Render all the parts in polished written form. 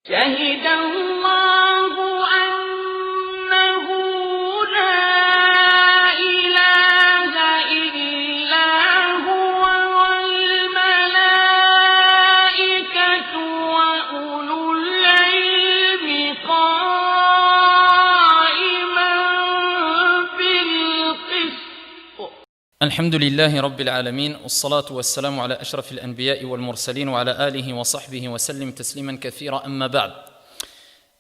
شهد الله أنه لا إله إلا هو والملائكة وأولو العلم قائما بالقسط. الحمد لله رب العالمين والصلاة والسلام على أشرف الأنبياء والمرسلين وعلى آله وصحبه وسلم تسليما كثيرا أما بعد.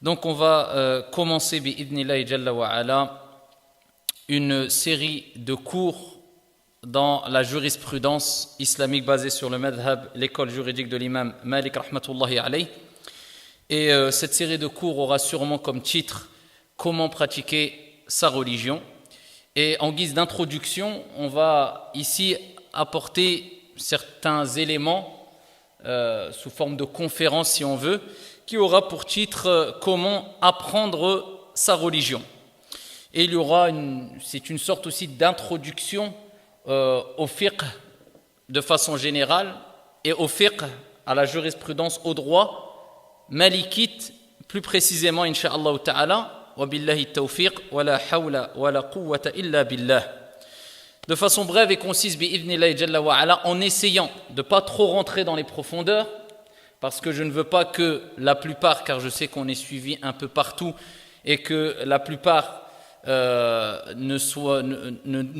Donc on va commencer bi'idhnillahi jalla wa ala une série de cours dans la jurisprudence islamique basée sur le madhab, l'école juridique de l'imam Malik rahmatullahi alayh. Et cette série de cours aura sûrement comme titre comment pratiquer sa religion. Et en guise d'introduction, on va ici apporter certains éléments sous forme de conférence, si on veut, qui aura pour titre comment apprendre sa religion. Et il y aura c'est une sorte aussi d'introduction au fiqh de façon générale et au fiqh, à la jurisprudence, au droit malikite, plus précisément, incha'Allah ta'ala. وَبِاللَّهِ التَّوْفِيقِ وَلَا حَوْلَ وَلَا قُوَّةَ إِلَّا بِاللَّهِ. De façon brève et concise, bi'idhnillahi jalla wa ala, en essayant de ne pas trop rentrer dans les profondeurs, parce que je ne veux pas que la plupart, car je sais qu'on est suivi un peu partout, et que la plupart ne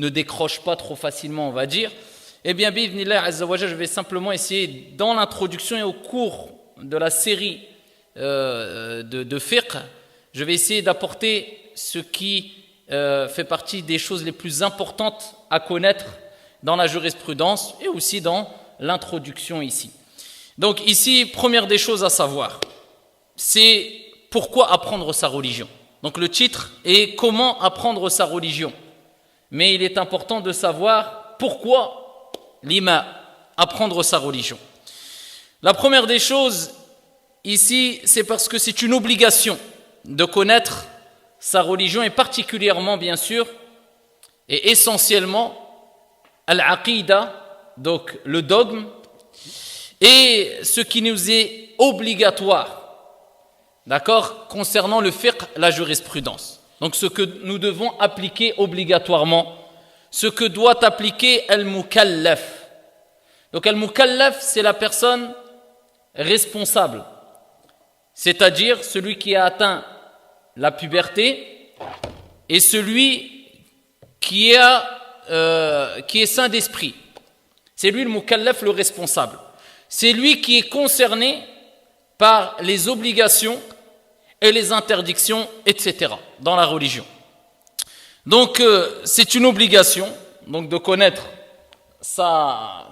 décrochent pas trop facilement, on va dire, eh bien, bi'idhnillahi azza wa jalla, je vais simplement essayer, dans l'introduction et au cours de la série de fiqh, je vais essayer d'apporter ce qui fait partie des choses les plus importantes à connaître dans la jurisprudence et aussi dans l'introduction ici. Donc ici, première des choses à savoir, c'est pourquoi apprendre sa religion. Donc le titre est comment apprendre sa religion. Mais il est important de savoir pourquoi apprendre sa religion. La première des choses ici, c'est parce que c'est une obligation de connaître sa religion et particulièrement, bien sûr, et essentiellement, al-aqida, donc le dogme, et ce qui nous est obligatoire, d'accord, concernant le fiqh, la jurisprudence. Donc ce que nous devons appliquer obligatoirement, ce que doit appliquer al-mukallaf. Donc al-mukallaf, c'est la personne responsable, c'est-à-dire celui qui a atteint la puberté et celui qui est saint d'esprit. C'est lui le mukallaf, le responsable. C'est lui qui est concerné par les obligations et les interdictions, etc. dans la religion. Donc c'est une obligation donc, de connaître sa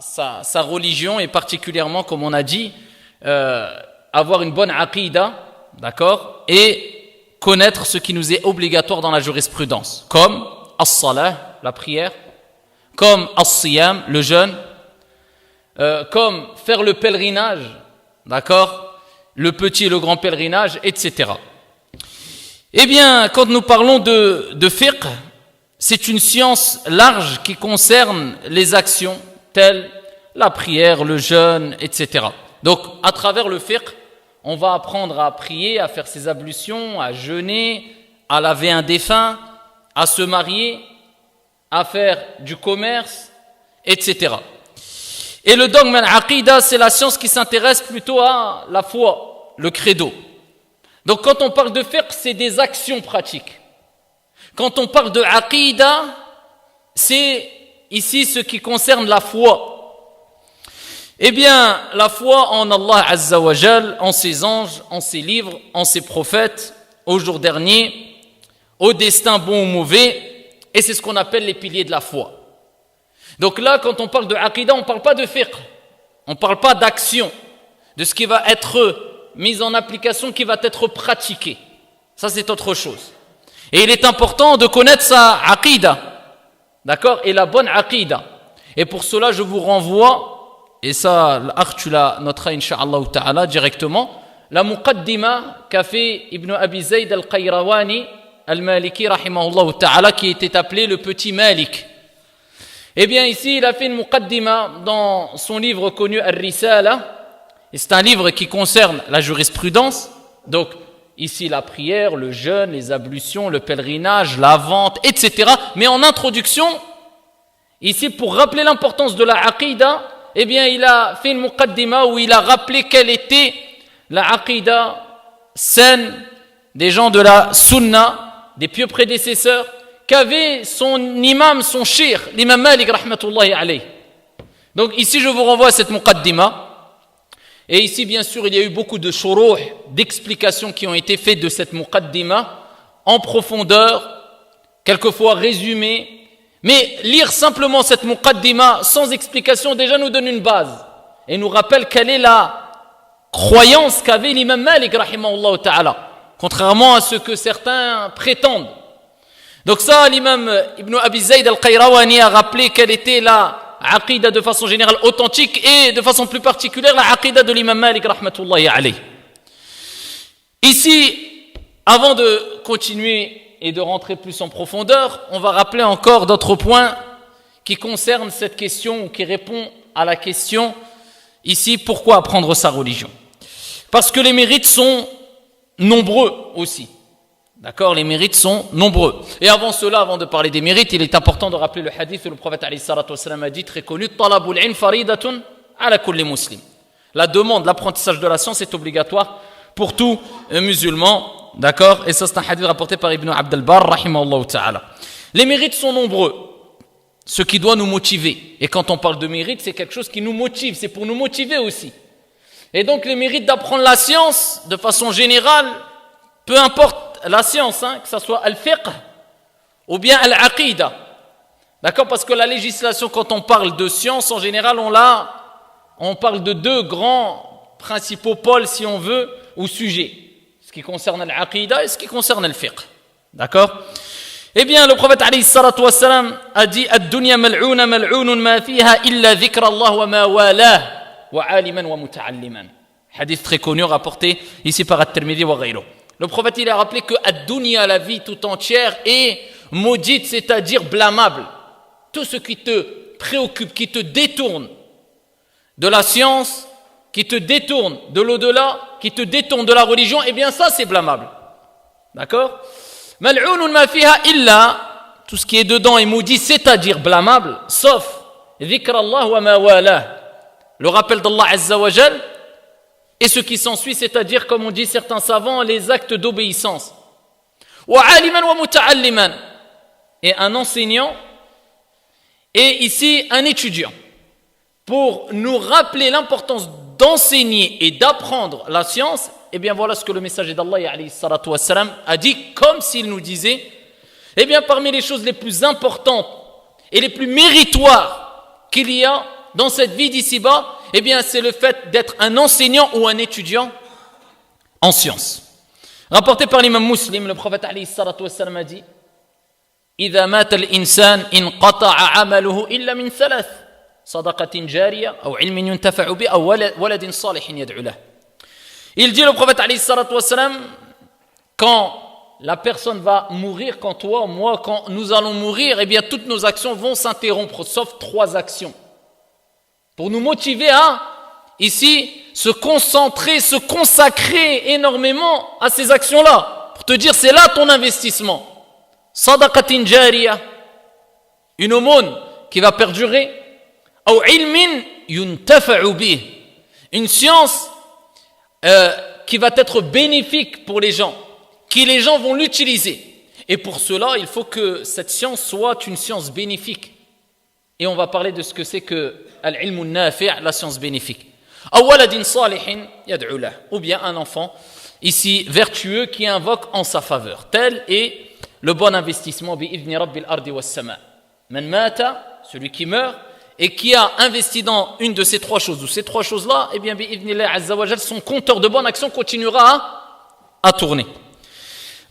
religion et particulièrement, comme on a dit, avoir une bonne aqida, d'accord, et connaître ce qui nous est obligatoire dans la jurisprudence, comme as-salah, la prière, comme as-siyam, le jeûne, comme faire le pèlerinage, d'accord, le petit et le grand pèlerinage, etc. Eh bien, quand nous parlons de fiqh, c'est une science large qui concerne les actions telles la prière, le jeûne, etc. Donc, à travers le fiqh, on va apprendre à prier, à faire ses ablutions, à jeûner, à laver un défunt, à se marier, à faire du commerce, etc. Et le dogme al-aqida, c'est la science qui s'intéresse plutôt à la foi, le credo. Donc quand on parle de fiqh, c'est des actions pratiques. Quand on parle de aqida, c'est ici ce qui concerne la foi. Eh bien, la foi en Allah Azza wa Jal, en ses anges, en ses livres, en ses prophètes, au jour dernier, au destin bon ou mauvais, et c'est ce qu'on appelle les piliers de la foi. Donc là, quand on parle de aqida, on ne parle pas de fiqh, on ne parle pas d'action, de ce qui va être mis en application, qui va être pratiqué. Ça, c'est autre chose. Et il est important de connaître sa aqida, d'accord, et la bonne aqida. Et pour cela, je vous renvoie, et ça, l'akh, tu la noteras, incha'Allah ta'ala, directement, la muqaddima qu'a fait Ibn Abi Zayd al-Qayrawani al-Maliki, rahimahullah ta'ala, qui était appelé le petit Malik. Eh bien, ici, il a fait une muqaddima dans son livre connu, Al-Risala, et c'est un livre qui concerne la jurisprudence, Donc, ici la prière, le jeûne, les ablutions, le pèlerinage, la vente, etc. Mais en introduction, ici pour rappeler l'importance de la aqidah, eh bien il a fait une muqaddima où il a rappelé quelle était la aqidah saine des gens de la sunna, des pieux prédécesseurs, qu'avait son imam, son shir, l'imam Malik rahmatullahi alayh. Donc ici je vous renvoie à cette muqaddima. Et ici, bien sûr, il y a eu beaucoup de shuruh, d'explications qui ont été faites de cette muqaddima, en profondeur, quelquefois résumées. Mais lire simplement cette muqaddima sans explication déjà nous donne une base et nous rappelle quelle est la croyance qu'avait l'imam Malik, rahimahullah ta'ala, contrairement à ce que certains prétendent. Donc ça, l'imam Ibn Abi Zayd al-Qayrawani a rappelé quelle était la aqidah de façon générale authentique et de façon plus particulière la aqidah de l'imam Malik rahmatullahi alayh. Ici, avant de continuer et de rentrer plus en profondeur, on va rappeler encore d'autres points qui concernent cette question ou qui répondent à la question ici, pourquoi apprendre sa religion? Parce que les mérites sont nombreux aussi. D'accord, les mérites sont nombreux. Et avant cela, avant de parler des mérites, il est important de rappeler le hadith où le prophète alayhi salatu wassalam a dit, très connu, talabul ilm faridatun ala kulli muslim. La demande, l'apprentissage de la science est obligatoire pour tout musulman. D'accord? Et ça, c'est un hadith rapporté par Ibn Abd al-Barr, rahimahullah ta'ala. Les mérites sont nombreux, ce qui doit nous motiver. Et quand on parle de mérite, c'est quelque chose qui nous motive, c'est pour nous motiver aussi. Et donc, les mérites d'apprendre la science, de façon générale, peu importe la science, que ce soit al-fiqh ou bien al-aqidah. D'accord? Parce que la législation, quand on parle de science, en général, on parle de deux grands principaux pôles, si on veut, ou sujets. Ce qui concerne al-aqidah et ce qui concerne al-fiqh. D'accord? Eh bien, le prophète alayhi salatu wassalam a dit ad-dunya mal'una mal'unun ma fiha illa dhikra Allah wa ma walah wa aliman wa muta'alliman. Hadith très connu rapporté ici par At-Tirmidhi wa ghayruh. Le prophète, il a rappelé que ad-dunya, la vie tout entière, est maudite, c'est-à-dire blâmable. Tout ce qui te préoccupe, qui te détourne de la science, qui te détourne de l'au-delà, qui te détourne de la religion, eh bien ça, c'est blâmable. D'accord? Mal'ounun ma fiha illa, tout ce qui est dedans est maudit, c'est-à-dire blâmable, sauf dhikr Allah wa ma walah, le rappel d'Allah Azza wa Jal, et ce qui s'ensuit, c'est-à-dire, comme on dit certains savants, les actes d'obéissance. Wa aliman wa muta'alliman, et un enseignant, et ici un étudiant, pour nous rappeler l'importance d'enseigner et d'apprendre la science. Eh bien voilà ce que le messager d'Allah alayhi salatu wassalam a dit, comme s'il nous disait, eh bien parmi les choses les plus importantes et les plus méritoires qu'il y a dans cette vie d'ici-bas, eh bien c'est le fait d'être un enseignant ou un étudiant en sciences. Rapporté par l'imam Muslim, le prophète alayhi salatu wassalam a dit, إذا مات الإنسان انقطع عمله إلا من ثلاث صدقة جارية أو علم ينتفع به أو ولد صالح يدعو له. Il dit, le prophète alayhi salatu wassalam, quand la personne va mourir, quand toi, moi, quand nous allons mourir, eh bien toutes nos actions vont s'interrompre, sauf 3 actions. Pour nous motiver à, ici, se concentrer, se consacrer énormément à ces actions-là. Pour te dire, c'est là ton investissement. Sadaqatin jariya, une aumône qui va perdurer, ou ilmin yuntafa'u bih, une science qui va être bénéfique pour les gens, qui les gens vont l'utiliser. Et pour cela, il faut que cette science soit une science bénéfique. Et on va parler de ce que c'est que al-ilmun nafi', la science bénéfique. Aw waladin salihin yad'u lah, ou bien un enfant ici vertueux qui invoque en sa faveur. Tel est le bon investissement bi'idhni rabbil ardi was sama. Man mata, celui qui meurt et qui a investi dans une de ces 3 choses, ou ces 3 choses-là, eh bien bi'idhnillah azza wa jal, son compteur de bonnes actions continuera à tourner.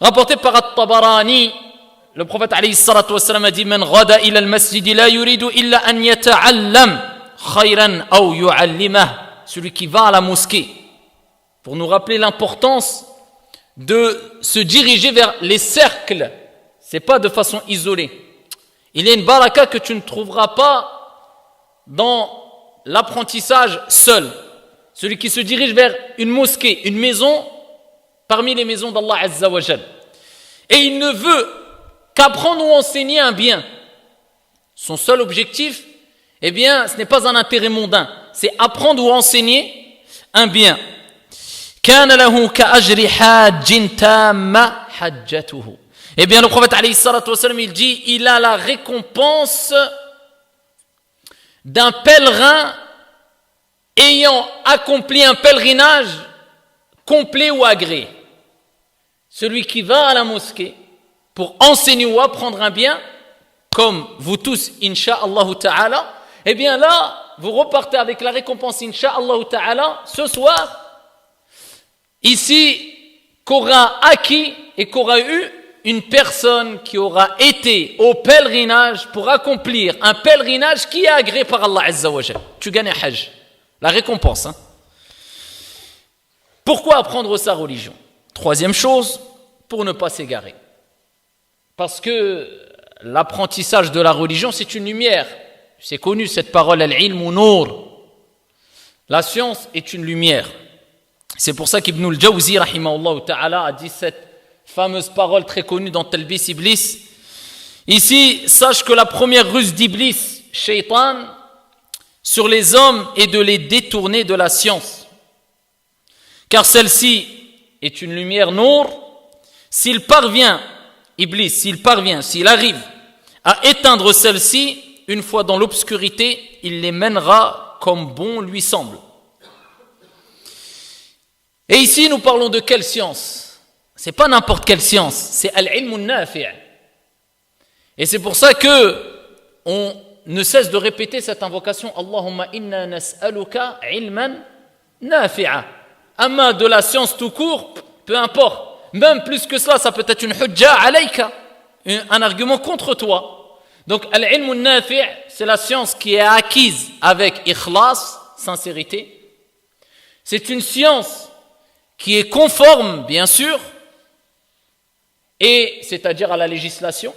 Rapporté par At-Tabarani, le prophète alayhi salatu wassalam a dit, man ghada ila al-masjid la yuridu illa an yata'allam khayran aw yu'allimah, celui qui va à la mosquée, pour nous rappeler l'importance de se diriger vers les cercles. C'est pas de façon isolée. Il y a une baraka que tu ne trouveras pas dans l'apprentissage seul. Celui qui se dirige vers une mosquée, une maison, parmi les maisons d'Allah Azza wa Jal. Et il ne veut qu'apprendre ou enseigner un bien. Son seul objectif, eh bien, ce n'est pas un intérêt mondain, c'est apprendre ou enseigner un bien. كان له كأجر حاج تام حجته. Eh bien, le prophète alayhi salatu wa sallam, il dit, il a la récompense d'un pèlerin ayant accompli un pèlerinage complet ou agréé. Celui qui va à la mosquée pour enseigner ou apprendre un bien, comme vous tous, insha'Allah ta'ala, eh bien là, vous repartez avec la récompense, insha'Allah ta'ala, ce soir, ici, qu'aura acquis et qu'aura eu une personne qui aura été au pèlerinage pour accomplir un pèlerinage qui est agréé par Allah Azza wa Jal. Tu gagnes un hajj. La récompense. Pourquoi apprendre sa religion? Troisième chose, pour ne pas s'égarer. Parce que l'apprentissage de la religion, c'est une lumière. C'est connu cette parole, al-ilmu nour. La science est une lumière. C'est pour ça qu'Ibn al-Jawzi, rahimahullah ta'ala, a dit cette fameuse parole très connue dans Talbis Iblis. Ici, sache que la première ruse d'Iblis, Shaitan, sur les hommes est de les détourner de la science. Car celle-ci est une lumière nour. S'il parvient, Iblis, s'il arrive à éteindre celle-ci, une fois dans l'obscurité, il les mènera comme bon lui semble. Et ici, nous parlons de quelle science? C'est pas n'importe quelle science, c'est al-ilm al-nafi'. Et c'est pour ça que on ne cesse de répéter cette invocation, Allahumma inna nas'aluka ilman nafi'a. Amma de la science tout court, peu importe. Même plus que cela, ça peut être une hujja alayka, un argument contre toi. Donc al-ilm al-nafi', c'est la science qui est acquise avec ikhlas, sincérité. C'est une science qui est conforme, bien sûr, et c'est-à-dire à la législation,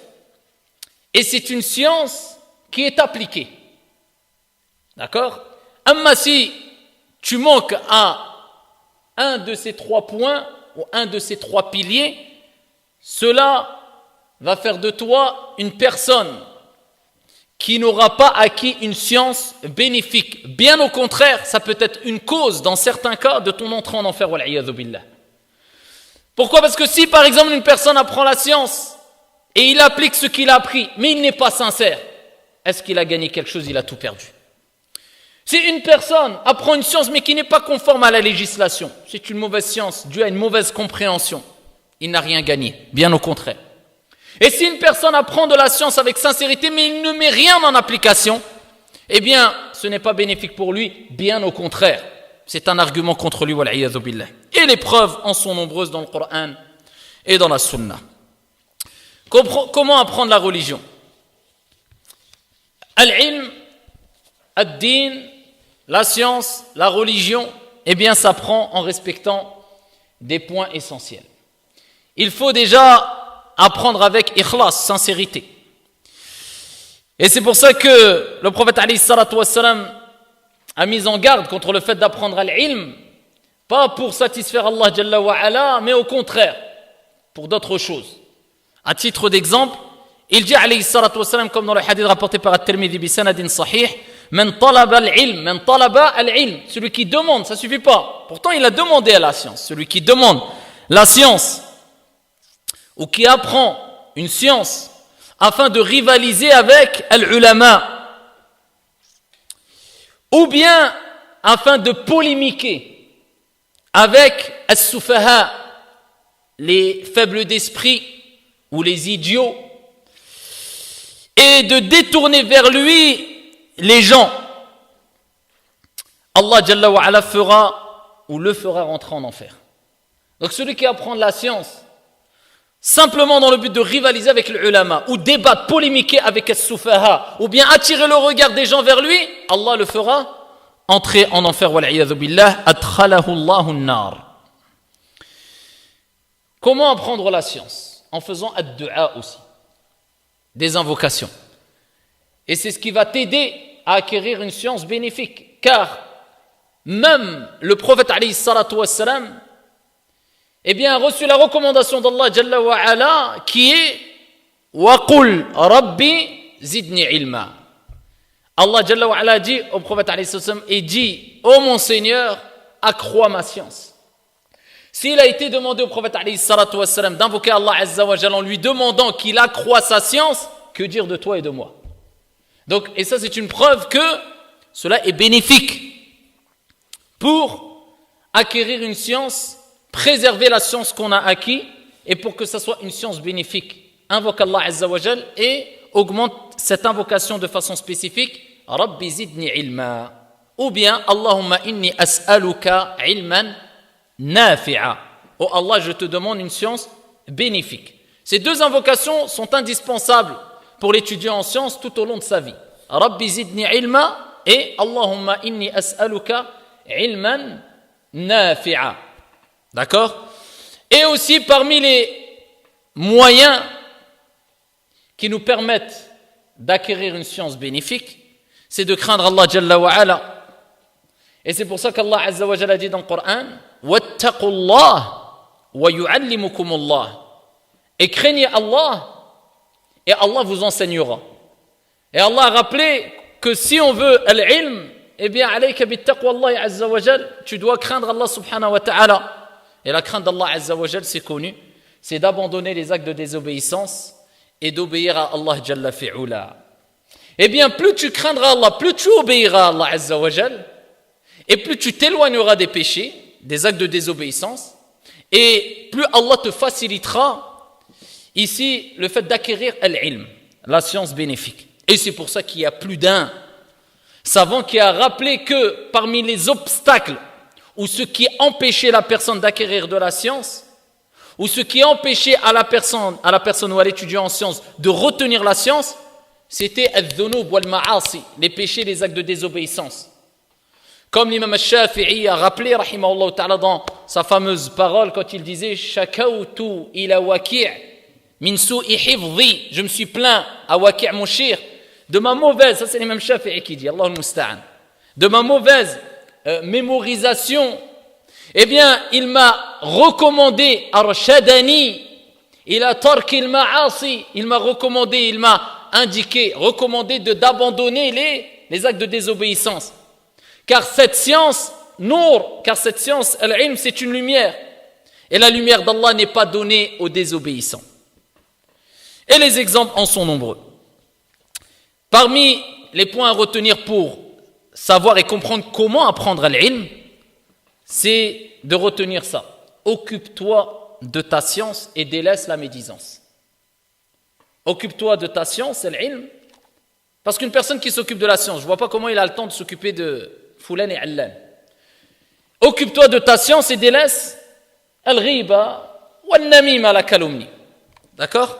et c'est une science qui est appliquée. D'accord? Amma si tu manques à un de ces trois points, ou un de ces trois piliers, cela va faire de toi une personne qui n'aura pas acquis une science bénéfique. Bien au contraire, ça peut être une cause, dans certains cas, de ton entrée en enfer, wal-'iyadhu billah. Pourquoi? Parce que si par exemple une personne apprend la science et il applique ce qu'il a appris, mais il n'est pas sincère, est-ce qu'il a gagné quelque chose? Il a tout perdu. Si une personne apprend une science mais qui n'est pas conforme à la législation, c'est une mauvaise science due à une mauvaise compréhension, il n'a rien gagné, bien au contraire. Et si une personne apprend de la science avec sincérité mais il ne met rien en application, eh bien ce n'est pas bénéfique pour lui, bien au contraire. C'est un argument contre lui, wal-'iyadhu billah. Et les preuves en sont nombreuses dans le Coran et dans la Sunna. Comment apprendre la religion? Al-ilm, ad-din, la science, la religion, eh bien s'apprend en respectant des points essentiels. Il faut déjà apprendre avec ikhlas, sincérité. Et c'est pour ça que le prophète alayhi salatu wassalam a mis en garde contre le fait d'apprendre al-ilm, pas pour satisfaire Allah Jalla wa Ala, mais au contraire, pour d'autres choses. À titre d'exemple, il dit alayhi salatu wassalam, comme dans le hadith rapporté par At-Tirmidhi bi sanadin sahih, man talaba al-ilm, celui qui demande, ça suffit pas. Pourtant, il a demandé à la science. Celui qui demande la science ou qui apprend une science afin de rivaliser avec al-ulama, ou bien afin de polémiquer avec as-sufaha, les faibles d'esprit ou les idiots, et de détourner vers lui les gens, Allah Jalla wa Ala fera ou le fera rentrer en enfer. Donc celui qui apprend la science simplement dans le but de rivaliser avec l'ulama, ou débattre, polémiquer avec as-sufaha, ou bien attirer le regard des gens vers lui, Allah le fera entrer en enfer, wal-'iyadhu billah, adkhalahu Allahu an-nar. Comment apprendre la science? En faisant ad-du'a aussi, des invocations. Et c'est ce qui va t'aider à acquérir une science bénéfique, car même le prophète alayhi salatu wassalam, eh bien, a reçu la recommandation d'Allah Jalla wa Ala qui est وَقُلْ رَبِّ زِدْنِي عِلْمًا. Allah Jalla wa Ala dit au prophète alayhi salam et dit: ô mon Seigneur, accrois ma science. S'il a été demandé au prophète alayhi salam d'invoquer Allah Azza wa Jalla en lui demandant qu'il accroît sa science, que dire de toi et de moi? Donc, et ça c'est une preuve que cela est bénéfique pour acquérir une science, préserver la science qu'on a acquis et pour que ça soit une science bénéfique. Invoque Allah Azza wa Jalla et augmente cette invocation de façon spécifique. Rabbi zidni ilma. Ou bien Allahumma inni as'aluka ilman nafi'a. Oh Allah, je te demande une science bénéfique. Ces deux invocations sont indispensables pour l'étudiant en sciences tout au long de sa vie. Rabbi zidni ilma et Allahumma inni as'aluka ilman nafi'a. D'accord? Et aussi parmi les moyens qui nous permettent d'acquérir une science bénéfique, c'est de craindre Allah Jalla wa Ala. Et c'est pour ça qu'Allah Azza wa Jalla dit dans le Coran: Wattaqullah wa yu'allimukumullah. Et craignez Allah et Allah vous enseignera. Et Allah a rappelé que si on veut al-ilm, eh bien alayka bittaqwallahi Azza wa Jalla, tu dois craindre Allah subhanahu wa ta'ala. Et la crainte d'Allah Azza wa Jalla, c'est connu, c'est d'abandonner les actes de désobéissance et d'obéir à Allah Jalla fi'ula. Eh bien, plus tu craindras Allah, plus tu obéiras à Allah Azza wa Jal, et plus tu t'éloigneras des péchés, des actes de désobéissance, et plus Allah te facilitera ici le fait d'acquérir al-ilm, la science bénéfique. Et c'est pour ça qu'il y a plus d'un savant qui a rappelé que parmi les obstacles ou ce qui empêchait la personne d'acquérir de la science, ou ce qui empêchait à la personne ou à l'étudiant en sciences de retenir la science, c'était al-dhunub wal-ma'asi, les péchés, les actes de désobéissance. Comme l'imam al-Shafi'i a rappelé, rahimahullah ta'ala, dans sa fameuse parole, quand il disait « Shakawtu ila waki' min su'i hifzi » je me suis plaint à Waki' mon shir, de ma mauvaise, ça c'est l'imam Shafi'i qui dit, Allah al-Musta'an, de ma mauvaise mémorisation. Eh bien, il m'a recommandé arshadani ila tarkil ma'asi, il m'a recommandé, il m'a indiqué, recommandé d'abandonner les actes de désobéissance. Car cette science, car cette science, al-ilm, c'est une lumière. Et la lumière d'Allah n'est pas donnée aux désobéissants. Et les exemples en sont nombreux. Parmi les points à retenir pour savoir et comprendre comment apprendre al-ilm, c'est de retenir ça. Occupe-toi de ta science et délaisse la médisance. Occupe-toi de ta science, al-ilm, parce qu'une personne qui s'occupe de la science, je ne vois pas comment il a le temps de s'occuper de Foulan et Allan. Occupe-toi de ta science et délaisse al-ghiba wa al-namima, la calomnie. D'accord?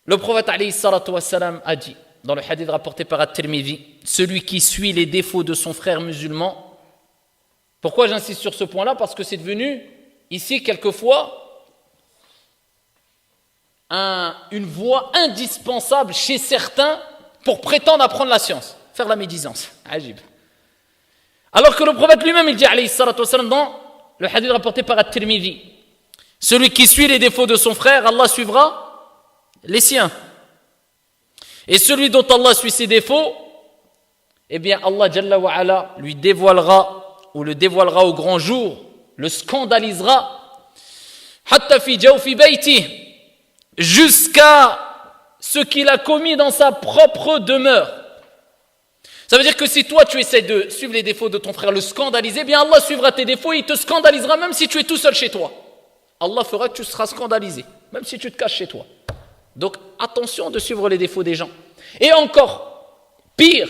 Le prophète alayhi salatu wassalam a dit, dans le hadith rapporté par At-Tirmidhi, celui qui suit les défauts de son frère musulman. Pourquoi j'insiste sur ce point-là? Parce que c'est devenu, ici, quelquefois, une voie indispensable chez certains pour prétendre apprendre la science, faire la médisance. Ajib. Alors que le prophète lui-même, il dit, alayhi salatu wassalam, dans le hadith rapporté par At-Tirmidhi, celui qui suit les défauts de son frère, Allah suivra les siens. Et celui dont Allah suit ses défauts, eh bien Allah Jalla wa Ala lui dévoilera ou le dévoilera au grand jour, le scandalisera, hatta fi jawfi bayti, jusqu'à ce qu'il a commis dans sa propre demeure. Ça veut dire que si toi tu essaies de suivre les défauts de ton frère, le scandaliser, eh bien Allah suivra tes défauts et il te scandalisera même si tu es tout seul chez toi. Allah fera que tu seras scandalisé, même si tu te caches chez toi. Donc attention de suivre les défauts des gens. Et encore, pire,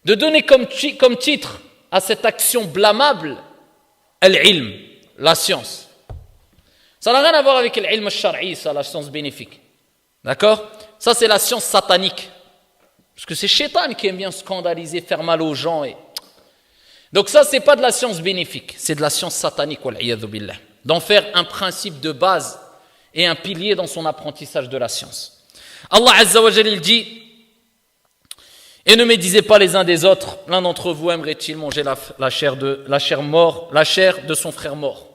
de donner comme titre à cette action blâmable, al-ilm, la science. Ça n'a rien à voir avec l'ilm al-shar'i, ça, la science bénéfique. D'accord? Ça, c'est la science satanique. Parce que c'est Shaitan qui aime bien scandaliser, faire mal aux gens. Donc ça, c'est pas de la science bénéfique, c'est de la science satanique, wal-iyadhu billah. D'en faire un principe de base et un pilier dans son apprentissage de la science. Allah Azza wa Jalla, il dit: et ne médisez pas les uns des autres, l'un d'entre vous aimerait-il manger la chair de son frère mort.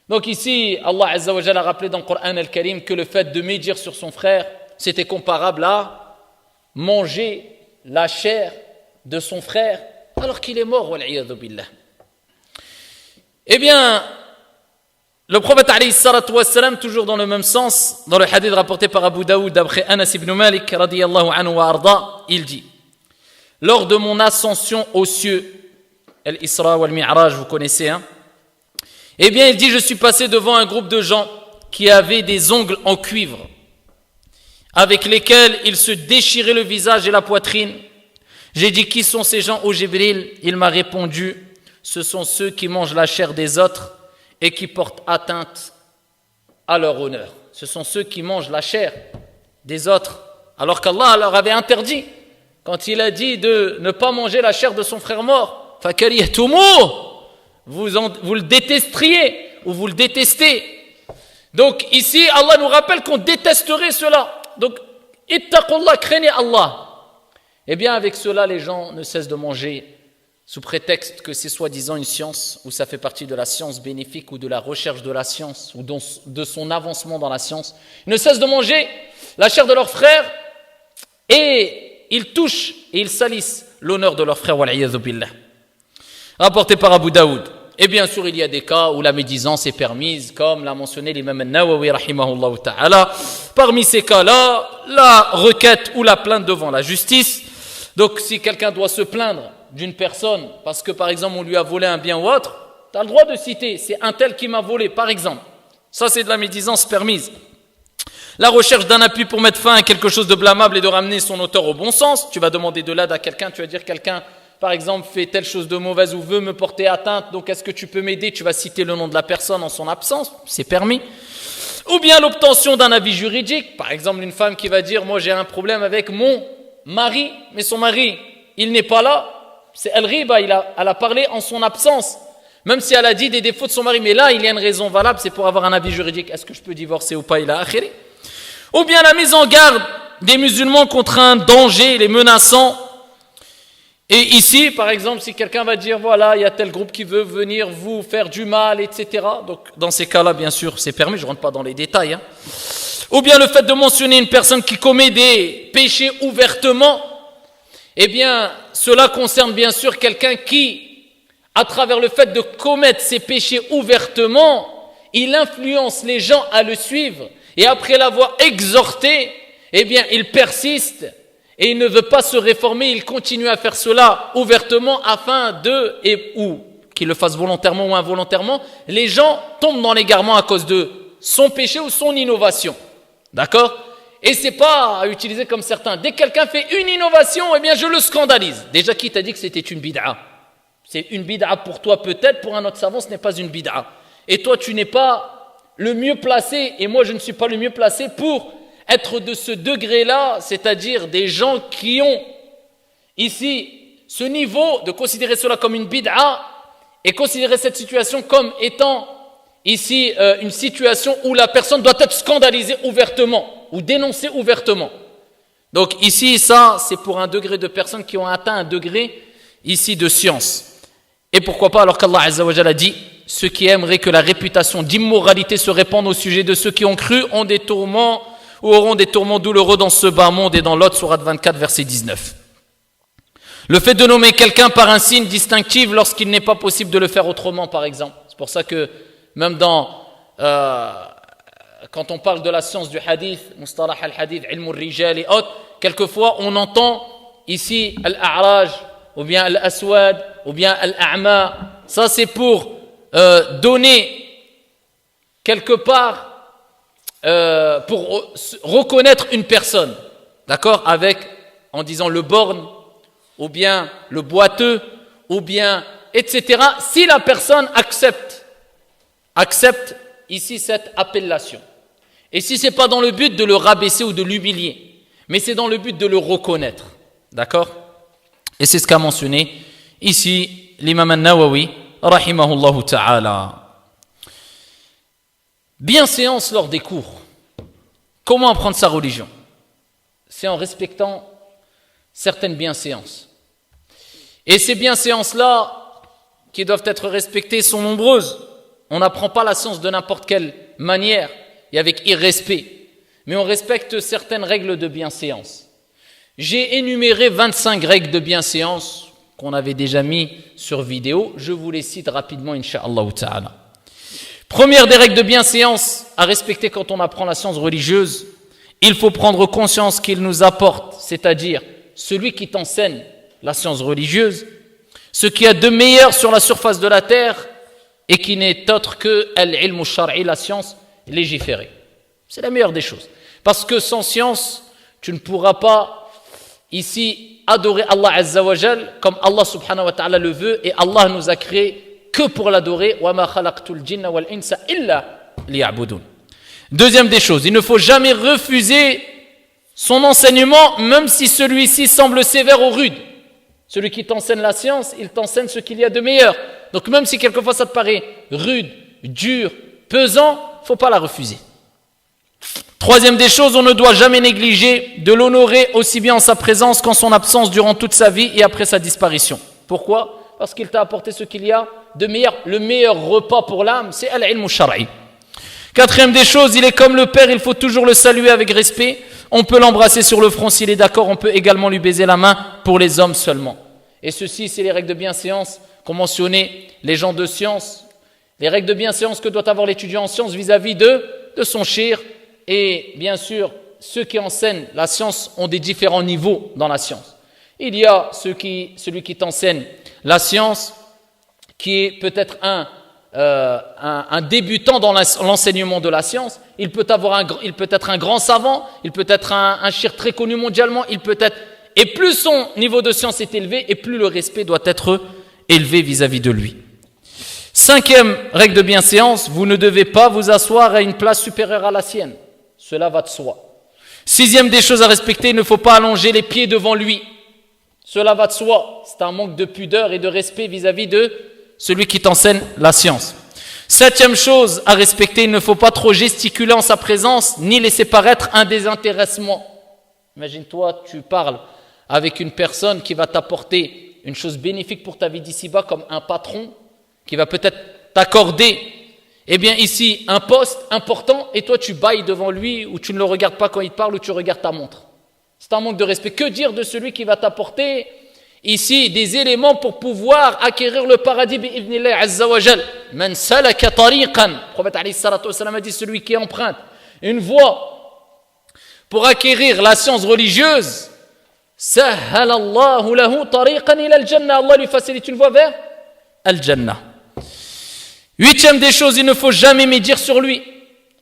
Donc ici, Allah Azza wa Jalla a rappelé dans le Coran al-Karim que le fait de médire sur son frère, c'était comparable à manger la chair de son frère alors qu'il est mort, wal-'iyadhu billah. Eh bien, le prophète alayhi salatu wassalam, toujours dans le même sens, dans le hadith rapporté par Abu Daoud d'après Anas ibn Malik radiyallahu anhu wa arda, il dit: lors de mon ascension aux cieux, al-Isra wal-Mi'raj, vous connaissez, hein? Eh bien, il dit: je suis passé devant un groupe de gens qui avaient des ongles en cuivre, avec lesquels ils se déchiraient le visage et la poitrine. J'ai dit: qui sont ces gens, ô Jibril? Il m'a répondu: ce sont ceux qui mangent la chair des autres et qui portent atteinte à leur honneur. Ce sont ceux qui mangent la chair des autres, alors qu'Allah leur avait interdit, quand il a dit de ne pas manger la chair de son frère mort. فَكَرِهْتُمُوهُ, vous le détesteriez, ou vous le détestez. Donc ici, Allah nous rappelle qu'on détesterait cela. Donc, ittaqullah, craignez Allah. Eh bien, avec cela, les gens ne cessent de manger sous prétexte que c'est soi-disant une science, ou ça fait partie de la science bénéfique, ou de la recherche de la science, ou de son avancement dans la science. Ils ne cessent de manger la chair de leurs frères, et ils touchent et ils salissent l'honneur de leurs frères, wal-'iyadhu billah. Rapporté par Abu Daoud. Et bien sûr, il y a des cas où la médisance est permise, comme l'a mentionné l'imam al-Nawawi rahimahullah ta'ala. Parmi ces cas-là, la requête ou la plainte devant la justice. Donc si quelqu'un doit se plaindre d'une personne parce que par exemple on lui a volé un bien ou autre, tu as le droit de citer: c'est un tel qui m'a volé, par exemple. Ça, c'est de la médisance permise. La recherche d'un appui pour mettre fin à quelque chose de blâmable et de ramener son auteur au bon sens. Tu vas demander de l'aide à quelqu'un, tu vas dire: quelqu'un par exemple fait telle chose de mauvaise ou veut me porter atteinte, donc est-ce que tu peux m'aider? Tu vas citer le nom de la personne en son absence, c'est permis. Ou bien l'obtention d'un avis juridique, par exemple une femme qui va dire: moi j'ai un problème avec mon mari, mais son mari il n'est pas là, c'est al-ghiba, elle a parlé en son absence, même si elle a dit des défauts de son mari, mais là il y a une raison valable, c'est pour avoir un avis juridique, est-ce que je peux divorcer ou pas, il a akhiri. Ou bien la mise en garde des musulmans contre un danger, les menaçant. Et ici, par exemple, si quelqu'un va dire: voilà, il y a tel groupe qui veut venir vous faire du mal, etc. Donc, dans ces cas-là, bien sûr, c'est permis, je ne rentre pas dans les détails. Hein. Ou bien le fait de mentionner une personne qui commet des péchés ouvertement, eh bien, cela concerne bien sûr quelqu'un qui, à travers le fait de commettre ces péchés ouvertement, il influence les gens à le suivre. Et après l'avoir exhorté, eh bien, il persiste. Et il ne veut pas se réformer, il continue à faire cela ouvertement afin ou qu'il le fasse volontairement ou involontairement, les gens tombent dans l'égarement à cause de son péché ou son innovation. D'accord? Et c'est pas à utiliser comme certains. Dès que quelqu'un fait une innovation, eh bien je le scandalise. Déjà, qui t'a dit que c'était une bid'a? C'est une bid'a pour toi peut-être, pour un autre savant ce n'est pas une bid'a. Et toi tu n'es pas le mieux placé, et moi je ne suis pas le mieux placé pour être de ce degré-là, c'est-à-dire des gens qui ont ici ce niveau de considérer cela comme une bid'a et considérer cette situation comme étant ici une situation où la personne doit être scandalisée ouvertement ou dénoncée ouvertement. Donc ici, ça, c'est pour un degré de personnes qui ont atteint un degré ici de science. Et pourquoi pas, alors qu'Allah Azza wa Jalla a dit: ceux qui aimeraient que la réputation d'immoralité se répande au sujet de ceux qui ont cru ont des tourments ou auront des tourments douloureux dans ce bas monde, et dans l'autre sourate 24 verset 19. Le fait de nommer quelqu'un par un signe distinctif lorsqu'il n'est pas possible de le faire autrement, par exemple. C'est pour ça que même quand on parle de la science du hadith, mustalah al-hadith, ilm al-rijal et autres, quelquefois on entend ici al-a'raj, ou bien al-aswad, ou bien al-a'ma. Ça c'est pour donner quelque part pour reconnaître une personne, d'accord, en disant le borgne, ou bien le boiteux, ou bien, etc. Si la personne accepte ici cette appellation. Et si ce n'est pas dans le but de le rabaisser ou de l'humilier, mais c'est dans le but de le reconnaître, d'accord. Et c'est ce qu'a mentionné ici l'imam al-Nawawi, rahimahullah ta'ala. Bienséance lors des cours. Comment apprendre sa religion? C'est en respectant certaines bienséances. Et ces bienséances-là, qui doivent être respectées, sont nombreuses. On n'apprend pas la science de n'importe quelle manière et avec irrespect, mais on respecte certaines règles de bienséance. J'ai énuméré 25 règles de bienséance qu'on avait déjà mis sur vidéo. Je vous les cite rapidement, incha'Allah ta'ala. Première des règles de bienséance à respecter quand on apprend la science religieuse, il faut prendre conscience qu'il nous apporte, c'est-à-dire celui qui t'enseigne la science religieuse, ce qu'il y a de meilleur sur la surface de la terre et qui n'est autre que al-ilm al-shar'i, la science légiférée. C'est la meilleure des choses. Parce que sans science, tu ne pourras pas ici adorer Allah Azza wa Jal comme Allah subhanahu wa ta'ala le veut, et Allah nous a créé que pour l'adorer. Wa ma khalaqtul jinna wal insa illa liya'budun. Deuxième des choses, il ne faut jamais refuser son enseignement, même si celui-ci semble sévère ou rude. Celui qui t'enseigne la science, il t'enseigne ce qu'il y a de meilleur. Donc même si quelquefois ça te paraît rude, dur, pesant, il ne faut pas la refuser. Troisième des choses, on ne doit jamais négliger de l'honorer aussi bien en sa présence qu'en son absence durant toute sa vie et après sa disparition. Pourquoi ? Parce qu'il t'a apporté ce qu'il y a de meilleur. Le meilleur repas pour l'âme, c'est al-ilm al-shar'i. Quatrième des choses, il est comme le père, il faut toujours le saluer avec respect. On peut l'embrasser sur le front s'il est d'accord, on peut également lui baiser la main pour les hommes seulement. Et ceci, c'est les règles de bienséance qu'ont mentionné les gens de science. Les règles de bienséance que doit avoir l'étudiant en sciences vis-à-vis de son shir. Et bien sûr, ceux qui enseignent la science ont des différents niveaux dans la science. Il y a celui qui t'enseigne la science, qui est peut-être un débutant dans l'enseignement de la science. Il peut être un grand savant, il peut être un shir très connu mondialement, et plus son niveau de science est élevé, et plus le respect doit être élevé vis-à-vis de lui. Cinquième règle de bienséance, vous ne devez pas vous asseoir à une place supérieure à la sienne. Cela va de soi. Sixième des choses à respecter, il ne faut pas allonger les pieds devant lui. Cela va de soi. C'est un manque de pudeur et de respect vis-à-vis de celui qui t'enseigne la science. Septième chose à respecter, il ne faut pas trop gesticuler en sa présence, ni laisser paraître un désintéressement. Imagine-toi, tu parles avec une personne qui va t'apporter une chose bénéfique pour ta vie d'ici-bas, comme un patron, qui va peut-être t'accorder, eh bien ici, un poste important, et toi tu bailles devant lui, ou tu ne le regardes pas quand il te parle, ou tu regardes ta montre. C'est un manque de respect. Que dire de celui qui va t'apporter ici des éléments pour pouvoir acquérir le paradis bi'idhnillah azza wa jal. Man salaka tariqan, le prophète alayhi salatu wassalam a dit, celui qui emprunte une voie pour acquérir la science religieuse, sahhalallahu lahu tariqan ila al-jannah, Allah lui facilite une voie vers al-jannah. Huitième des choses, il ne faut jamais médire sur lui.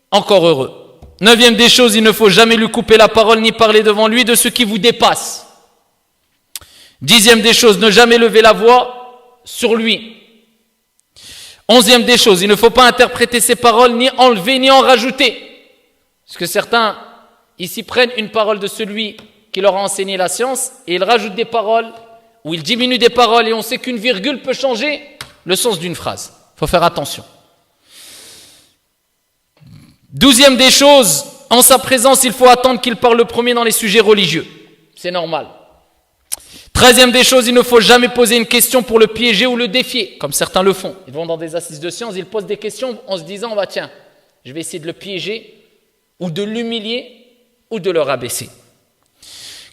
Encore heureux. Neuvième des choses, il ne faut jamais lui couper la parole ni parler devant lui de ce qui vous dépasse. Dixième des choses, ne jamais lever la voix sur lui. Onzième des choses, il ne faut pas interpréter ses paroles, ni enlever, ni en rajouter. Parce que certains, ici, prennent une parole de celui qui leur a enseigné la science, et ils rajoutent des paroles, ou ils diminuent des paroles, et on sait qu'une virgule peut changer le sens d'une phrase. Il faut faire attention. Douzième des choses, en sa présence, il faut attendre qu'il parle le premier dans les sujets religieux. C'est normal. Treizième des choses, il ne faut jamais poser une question pour le piéger ou le défier, comme certains le font. Ils vont dans des assises de sciences, ils posent des questions en se disant, bah tiens, je vais essayer de le piéger, ou de l'humilier, ou de le rabaisser.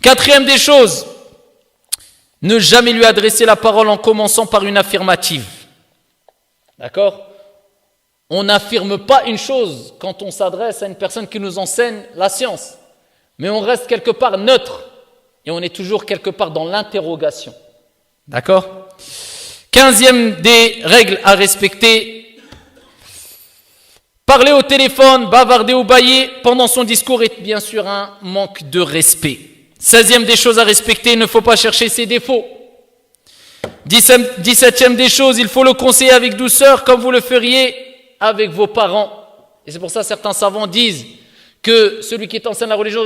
Quatrième des choses, ne jamais lui adresser la parole en commençant par une affirmative. D'accord ? On n'affirme pas une chose quand on s'adresse à une personne qui nous enseigne la science. Mais on reste quelque part neutre. Et on est toujours quelque part dans l'interrogation. D'accord ? 15e des règles à respecter. Parler au téléphone, bavarder ou bâiller pendant son discours est bien sûr un manque de respect. 16e des choses à respecter, il ne faut pas chercher ses défauts. 17e des choses, il faut le conseiller avec douceur comme vous le feriez avec vos parents. Et c'est pour ça que certains savants disent que celui qui t'enseigne la religion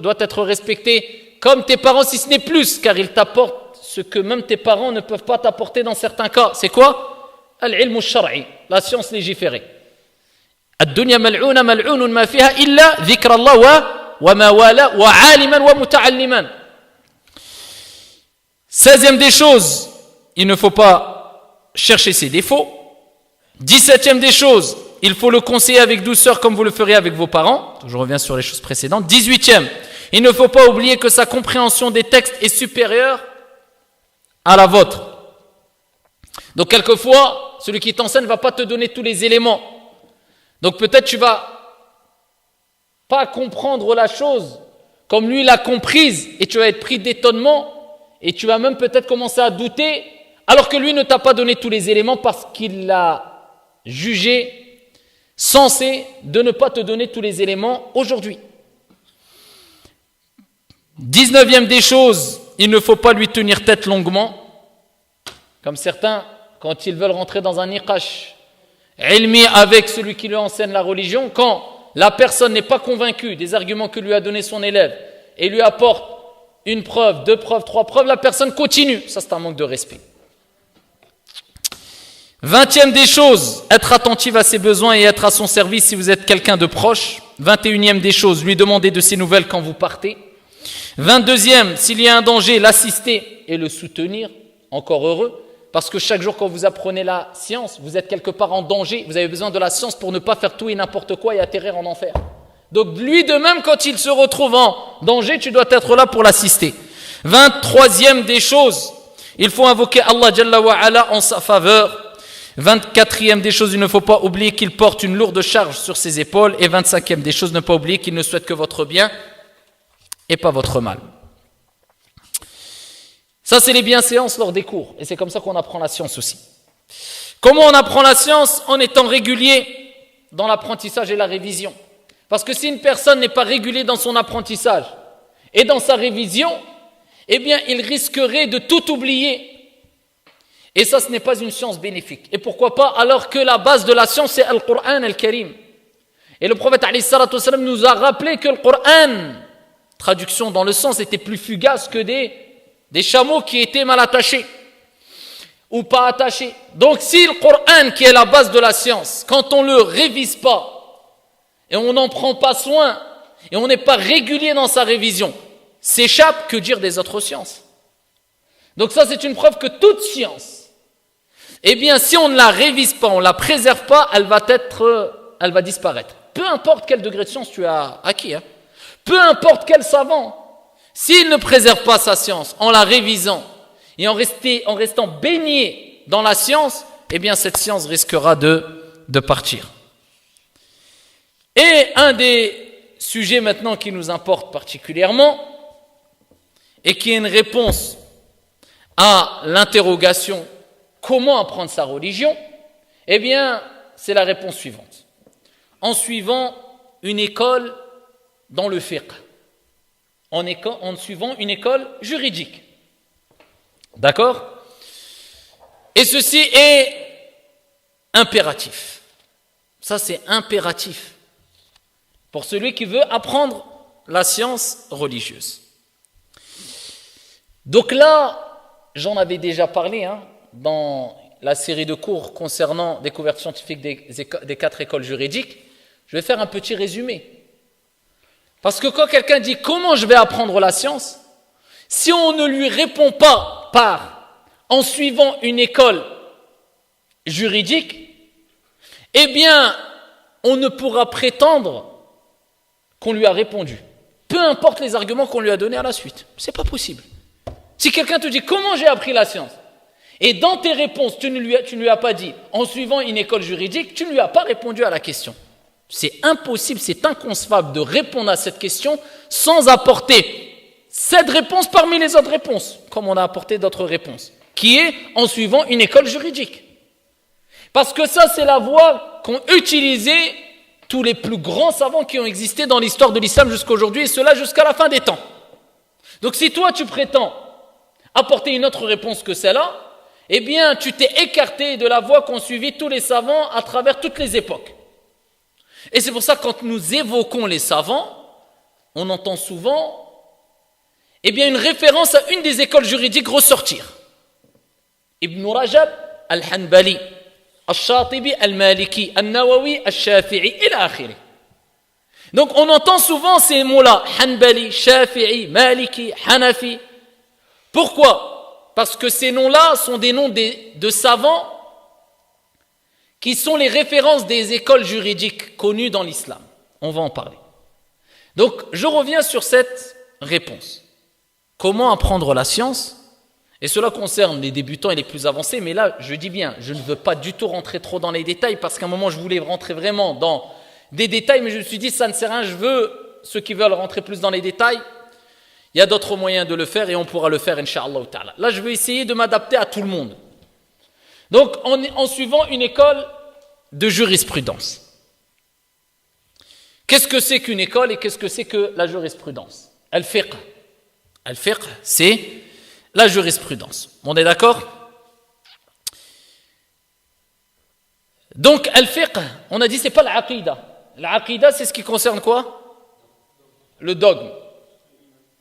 doit être respecté comme tes parents, si ce n'est plus, car il t'apporte ce que même tes parents ne peuvent pas t'apporter dans certains cas. C'est quoi ? Al-ilm al-shar'i, la science légiférée. Ad-dunya mal'una mal'unun ma fiha illa dhikra Allah wa ma wala wa 'aliman wa muta'alliman. 16e des choses, il ne faut pas chercher ses défauts. 17e des choses, il faut le conseiller avec douceur comme vous le ferez avec vos parents. Je reviens sur les choses précédentes. 18e, il ne faut pas oublier que sa compréhension des textes est supérieure à la vôtre. Donc quelquefois, celui qui t'enseigne ne va pas te donner tous les éléments. Donc peut-être tu vas pas comprendre la chose comme lui l'a comprise et tu vas être pris d'étonnement et tu vas même peut-être commencer à douter alors que lui ne t'a pas donné tous les éléments parce qu'il l'a jugé censé de ne pas te donner tous les éléments aujourd'hui. 19e des choses, il ne faut pas lui tenir tête longuement. Comme certains, quand ils veulent rentrer dans un niqash ilmi avec celui qui lui enseigne la religion, quand la personne n'est pas convaincue des arguments que lui a donné son élève et lui apporte une preuve, 2 preuves, 3 preuves, la personne continue. Ça, c'est un manque de respect. 20e des choses, être attentive à ses besoins et être à son service si vous êtes quelqu'un de proche. 21e des choses, lui demander de ses nouvelles quand vous partez. 22e, s'il y a un danger, l'assister et le soutenir. Encore heureux. Parce que chaque jour quand vous apprenez la science, vous êtes quelque part en danger, vous avez besoin de la science pour ne pas faire tout et n'importe quoi et atterrir en enfer. Donc lui de même, quand il se retrouve en danger, tu dois être là pour l'assister. 23e des choses, il faut invoquer Allah Jalla wa Ala en sa faveur. 24e des choses, il ne faut pas oublier qu'il porte une lourde charge sur ses épaules. Et 25e des choses, ne pas oublier qu'il ne souhaite que votre bien et pas votre mal. Ça, c'est les bienséances lors des cours. Et c'est comme ça qu'on apprend la science aussi. Comment on apprend la science? En étant régulier dans l'apprentissage et la révision. Parce que si une personne n'est pas régulier dans son apprentissage et dans sa révision, eh bien, il risquerait de tout oublier. Et ça, ce n'est pas une science bénéfique. Et pourquoi pas? Alors que la base de la science, c'est Al-Qur'an Al-Karim. Et le prophète alayhi salatu wassalam nous a rappelé que le Qur'an, traduction dans le sens, était plus fugace que des chameaux qui étaient mal attachés ou pas attachés. Donc si le Coran, qui est la base de la science, quand on ne le révise pas et on n'en prend pas soin et on n'est pas régulier dans sa révision, s'échappe, que dire des autres sciences? Donc ça, c'est une preuve que toute science, eh bien si on ne la révise pas, on ne la préserve pas, elle va disparaître. Peu importe quel degré de science tu as acquis, peu importe quel savant, s'il ne préserve pas sa science en la révisant et en restant baigné dans la science, eh bien cette science risquera de partir. Et un des sujets maintenant qui nous importe particulièrement et qui est une réponse à l'interrogation comment apprendre sa religion, eh bien c'est la réponse suivante. En suivant une école dans le fiqh. En suivant une école juridique. D'accord? Et ceci est impératif. Ça, c'est impératif pour celui qui veut apprendre la science religieuse. Donc là, j'en avais déjà parlé dans la série de cours concernant découverte scientifique des 4 écoles juridiques. Je vais faire un petit résumé. Parce que quand quelqu'un dit « Comment je vais apprendre la science ?» si on ne lui répond pas en suivant une école juridique, eh bien, on ne pourra prétendre qu'on lui a répondu. Peu importe les arguments qu'on lui a donnés à la suite. C'est pas possible. Si quelqu'un te dit « Comment j'ai appris la science ?» et dans tes réponses, tu ne lui as pas dit « En suivant une école juridique », tu ne lui as pas répondu à la question. C'est impossible, c'est inconcevable de répondre à cette question sans apporter cette réponse parmi les autres réponses, comme on a apporté d'autres réponses, qui est en suivant une école juridique. Parce que ça, c'est la voie qu'ont utilisé tous les plus grands savants qui ont existé dans l'histoire de l'islam jusqu'à aujourd'hui, et cela jusqu'à la fin des temps. Donc si toi, tu prétends apporter une autre réponse que celle-là, eh bien, tu t'es écarté de la voie qu'ont suivi tous les savants à travers toutes les époques. Et c'est pour ça que quand nous évoquons les savants, on entend souvent une référence à une des écoles juridiques ressortir. Ibn Rajab al-Hanbali, al-Shatibi al-Maliki, al-Nawawi al-Shafi'i, ila akhiri. Donc on entend souvent ces mots-là, Hanbali, Shafi'i, Maliki, Hanafi. Pourquoi? Parce que ces noms-là sont des noms de savants qui sont les références des écoles juridiques connues dans l'islam. On va en parler. Donc, je reviens sur cette réponse. Comment apprendre la science? Et cela concerne les débutants et les plus avancés, mais là, je dis bien, je ne veux pas du tout rentrer trop dans les détails, parce qu'à un moment, je voulais rentrer vraiment dans des détails, mais je me suis dit, ça ne sert à rien, je veux, ceux qui veulent rentrer plus dans les détails, il y a d'autres moyens de le faire, et on pourra le faire, incha'Allah ta'ala. Là, je vais essayer de m'adapter à tout le monde. Donc, en suivant une école de jurisprudence. Qu'est-ce que c'est qu'une école et qu'est-ce que c'est que la jurisprudence? Al-fiqh. Al-fiqh, c'est la jurisprudence. On est d'accord? Donc, al-fiqh, on a dit, c'est pas l'aqida. L'aqida, c'est ce qui concerne quoi? Le dogme.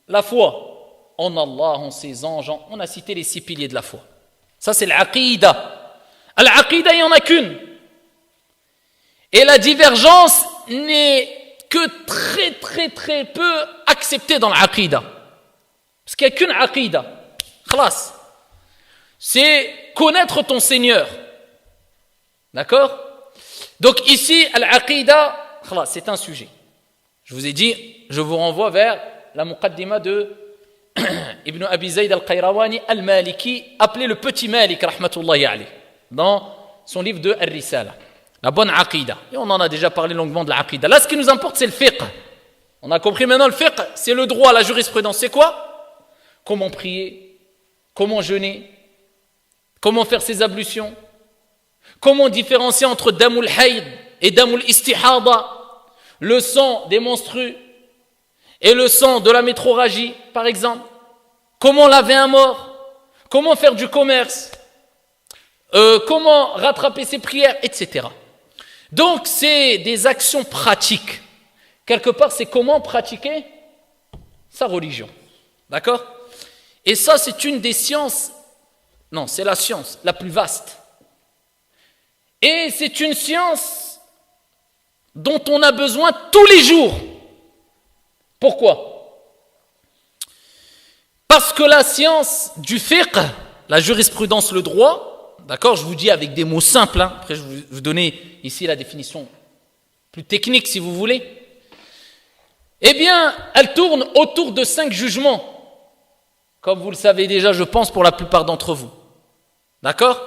La foi. En Allah, en ses anges, on a cité les 6 piliers de la foi. Ça, c'est l'aqida. L'aqida, il n'y en a qu'une. Et la divergence n'est que très, très, très peu acceptée dans l'aqida. Parce qu'il n'y a qu'une aqida. Khlas. C'est connaître ton Seigneur. D'accord? Donc ici, l'aqida, khlas, c'est un sujet. Je vous ai dit, je vous renvoie vers la muqaddima de Ibn Abi Zayd al-Qayrawani al-Maliki, appelé le petit Malik, rahmatullahi alayh, dans son livre de Ar-Risala. La bonne aqida. Et on en a déjà parlé longuement de l'aqida. Là, ce qui nous importe, c'est le fiqh. On a compris maintenant, le fiqh, c'est le droit, la jurisprudence. C'est quoi? Comment prier? Comment jeûner? Comment faire ses ablutions? Comment différencier entre damul hayd et damul istihada, le sang des menstrues et le sang de la métrorragie, par exemple? Comment laver un mort? Comment faire du commerce? Comment rattraper ses prières, etc. Donc, c'est des actions pratiques. Quelque part, c'est comment pratiquer sa religion. D'accord? Et ça, c'est une des sciences, non, c'est la science la plus vaste. Et c'est une science dont on a besoin tous les jours. Pourquoi? Parce que la science du fiqh, la jurisprudence, le droit, d'accord, je vous dis avec des mots simples, hein. Après je vais vous donner ici la définition plus technique si vous voulez. Eh bien, elle tourne autour de 5 jugements, comme vous le savez déjà, je pense, pour la plupart d'entre vous. D'accord?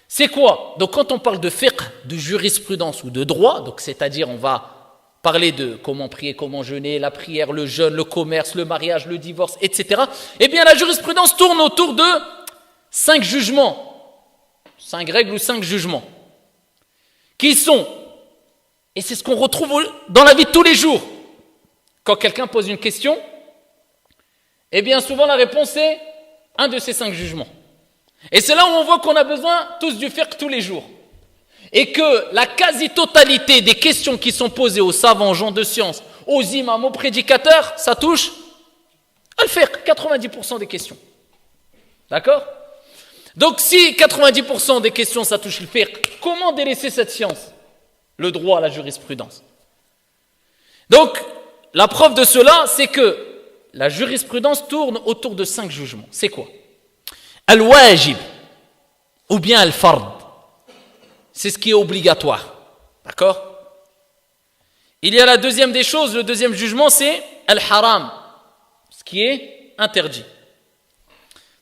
C'est quoi? Donc quand on parle de fiqh, de jurisprudence ou de droit, donc c'est-à-dire on va parler de comment prier, comment jeûner, la prière, le jeûne, le commerce, le mariage, le divorce, etc. Eh bien, la jurisprudence tourne autour de 5 jugements, 5 règles ou 5 jugements, qui sont, et c'est ce qu'on retrouve dans la vie de tous les jours, quand quelqu'un pose une question, eh bien souvent la réponse est un de ces 5 jugements. Et c'est là où on voit qu'on a besoin tous du fiqh tous les jours. Et que la quasi-totalité des questions qui sont posées aux savants, gens de science, aux imams, aux prédicateurs, ça touche al fiqh, 90% des questions. D'accord? Donc si 90% des questions ça touche le fiqh, comment délaisser cette science? Le droit, la jurisprudence. Donc la preuve de cela, c'est que la jurisprudence tourne autour de 5 jugements. C'est quoi? Al-wajib ou bien al-fard. C'est ce qui est obligatoire. D'accord? Il y a la deuxième des choses, le deuxième jugement, c'est al-haram, ce qui est interdit.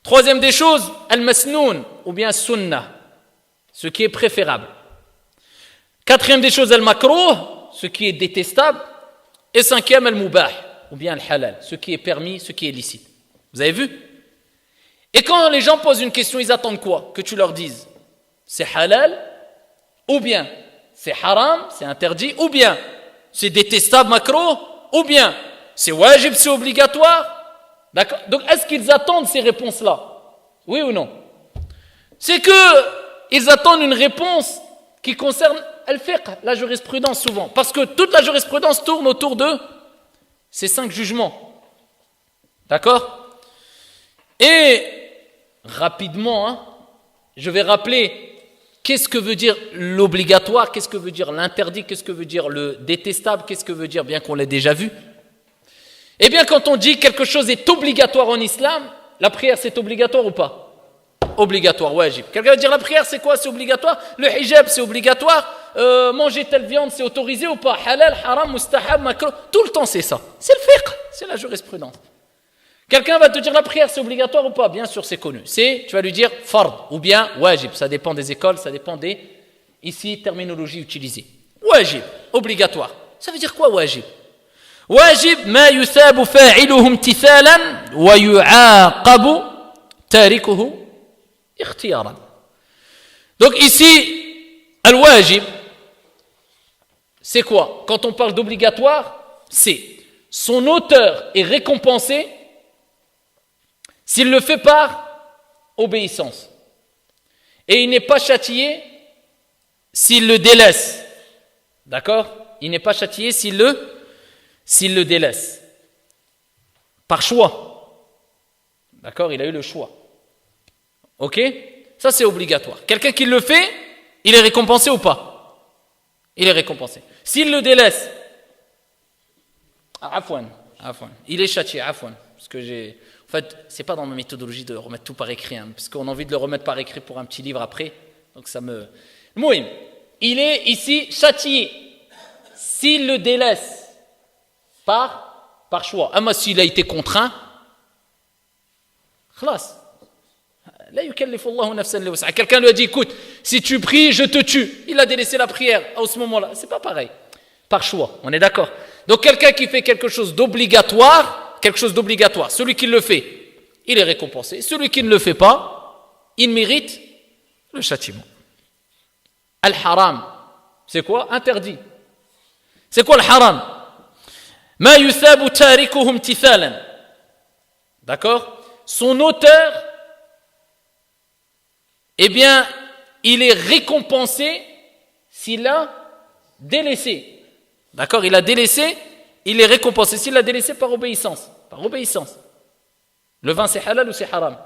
Troisième des choses, al-masnoun ou bien sunnah, ce qui est préférable. Quatrième des choses, al-makrouh, ce qui est détestable. Et cinquième, al-mubah ou bien al-halal, ce qui est permis, ce qui est licite. Vous avez vu? Et quand les gens posent une question, ils attendent quoi? Que tu leur dises c'est halal, ou bien c'est haram, c'est interdit, ou bien c'est détestable, makrouh, ou bien c'est wajib, c'est obligatoire. D'accord? Donc est-ce qu'ils attendent ces réponses-là? Oui ou non? C'est qu'ils attendent une réponse qui concerne al-fiqh, la jurisprudence souvent. Parce que toute la jurisprudence tourne autour de ces 5 jugements. D'accord? Et rapidement, hein, je vais rappeler qu'est-ce que veut dire l'obligatoire, qu'est-ce que veut dire l'interdit, qu'est-ce que veut dire le détestable, qu'est-ce que veut dire, bien qu'on l'ait déjà vu. Eh bien, quand on dit quelque chose est obligatoire en islam, la prière c'est obligatoire ou pas? Obligatoire, wajib. Quelqu'un va dire la prière, c'est quoi? C'est obligatoire. Le hijab, c'est obligatoire. Manger telle viande, c'est autorisé ou pas? Halal, haram, mustahab, makruh. Tout le temps, c'est ça. C'est le fiqh, c'est la jurisprudence. Quelqu'un va te dire la prière, c'est obligatoire ou pas? Bien sûr, c'est connu. Tu vas lui dire fard ou bien wajib. Ça dépend des écoles, ça dépend des, ici, terminologie utilisée. Wajib, obligatoire. Ça veut dire quoi, wajib? Wajib, ma yuthabu fa'iluhu imtithalan wa yu'aqabu tarikuhu ikhtiyaran. Donc ici, al-wajib, c'est quoi? Quand on parle d'obligatoire, c'est son auteur est récompensé s'il le fait par obéissance. Et il n'est pas châtié s'il le délaisse. D'accord? Il n'est pas châtié s'il le délaisse. Par choix. D'accord? Il a eu le choix. Ok? Ça, c'est obligatoire. Quelqu'un qui le fait, il est récompensé ou pas? Il est récompensé. S'il le délaisse, afwan, il est châtié, afwan. Parce que en fait, c'est pas dans ma méthodologie de remettre tout par écrit, hein, parce qu'on a envie de le remettre par écrit pour un petit livre après. Donc ça me... Mouhim, il est ici châtié s'il le délaisse par choix. Ama s'il a été contraint, khalas. Quelqu'un lui a dit, écoute, si tu pries, je te tue. Il a délaissé la prière à ce moment-là. C'est pas pareil. Par choix, on est d'accord. Donc quelqu'un qui fait quelque chose d'obligatoire, celui qui le fait, il est récompensé. Celui qui ne le fait pas, il mérite le châtiment. Al-haram, c'est quoi? Interdit. C'est quoi le haram? Ma yuthabu tarikuhu imtithalan. D'accord? Son auteur, eh bien, il est récompensé s'il a délaissé. D'accord? Il a délaissé, il est récompensé s'il a délaissé par obéissance. Par obéissance. Le vin, c'est halal ou c'est haram?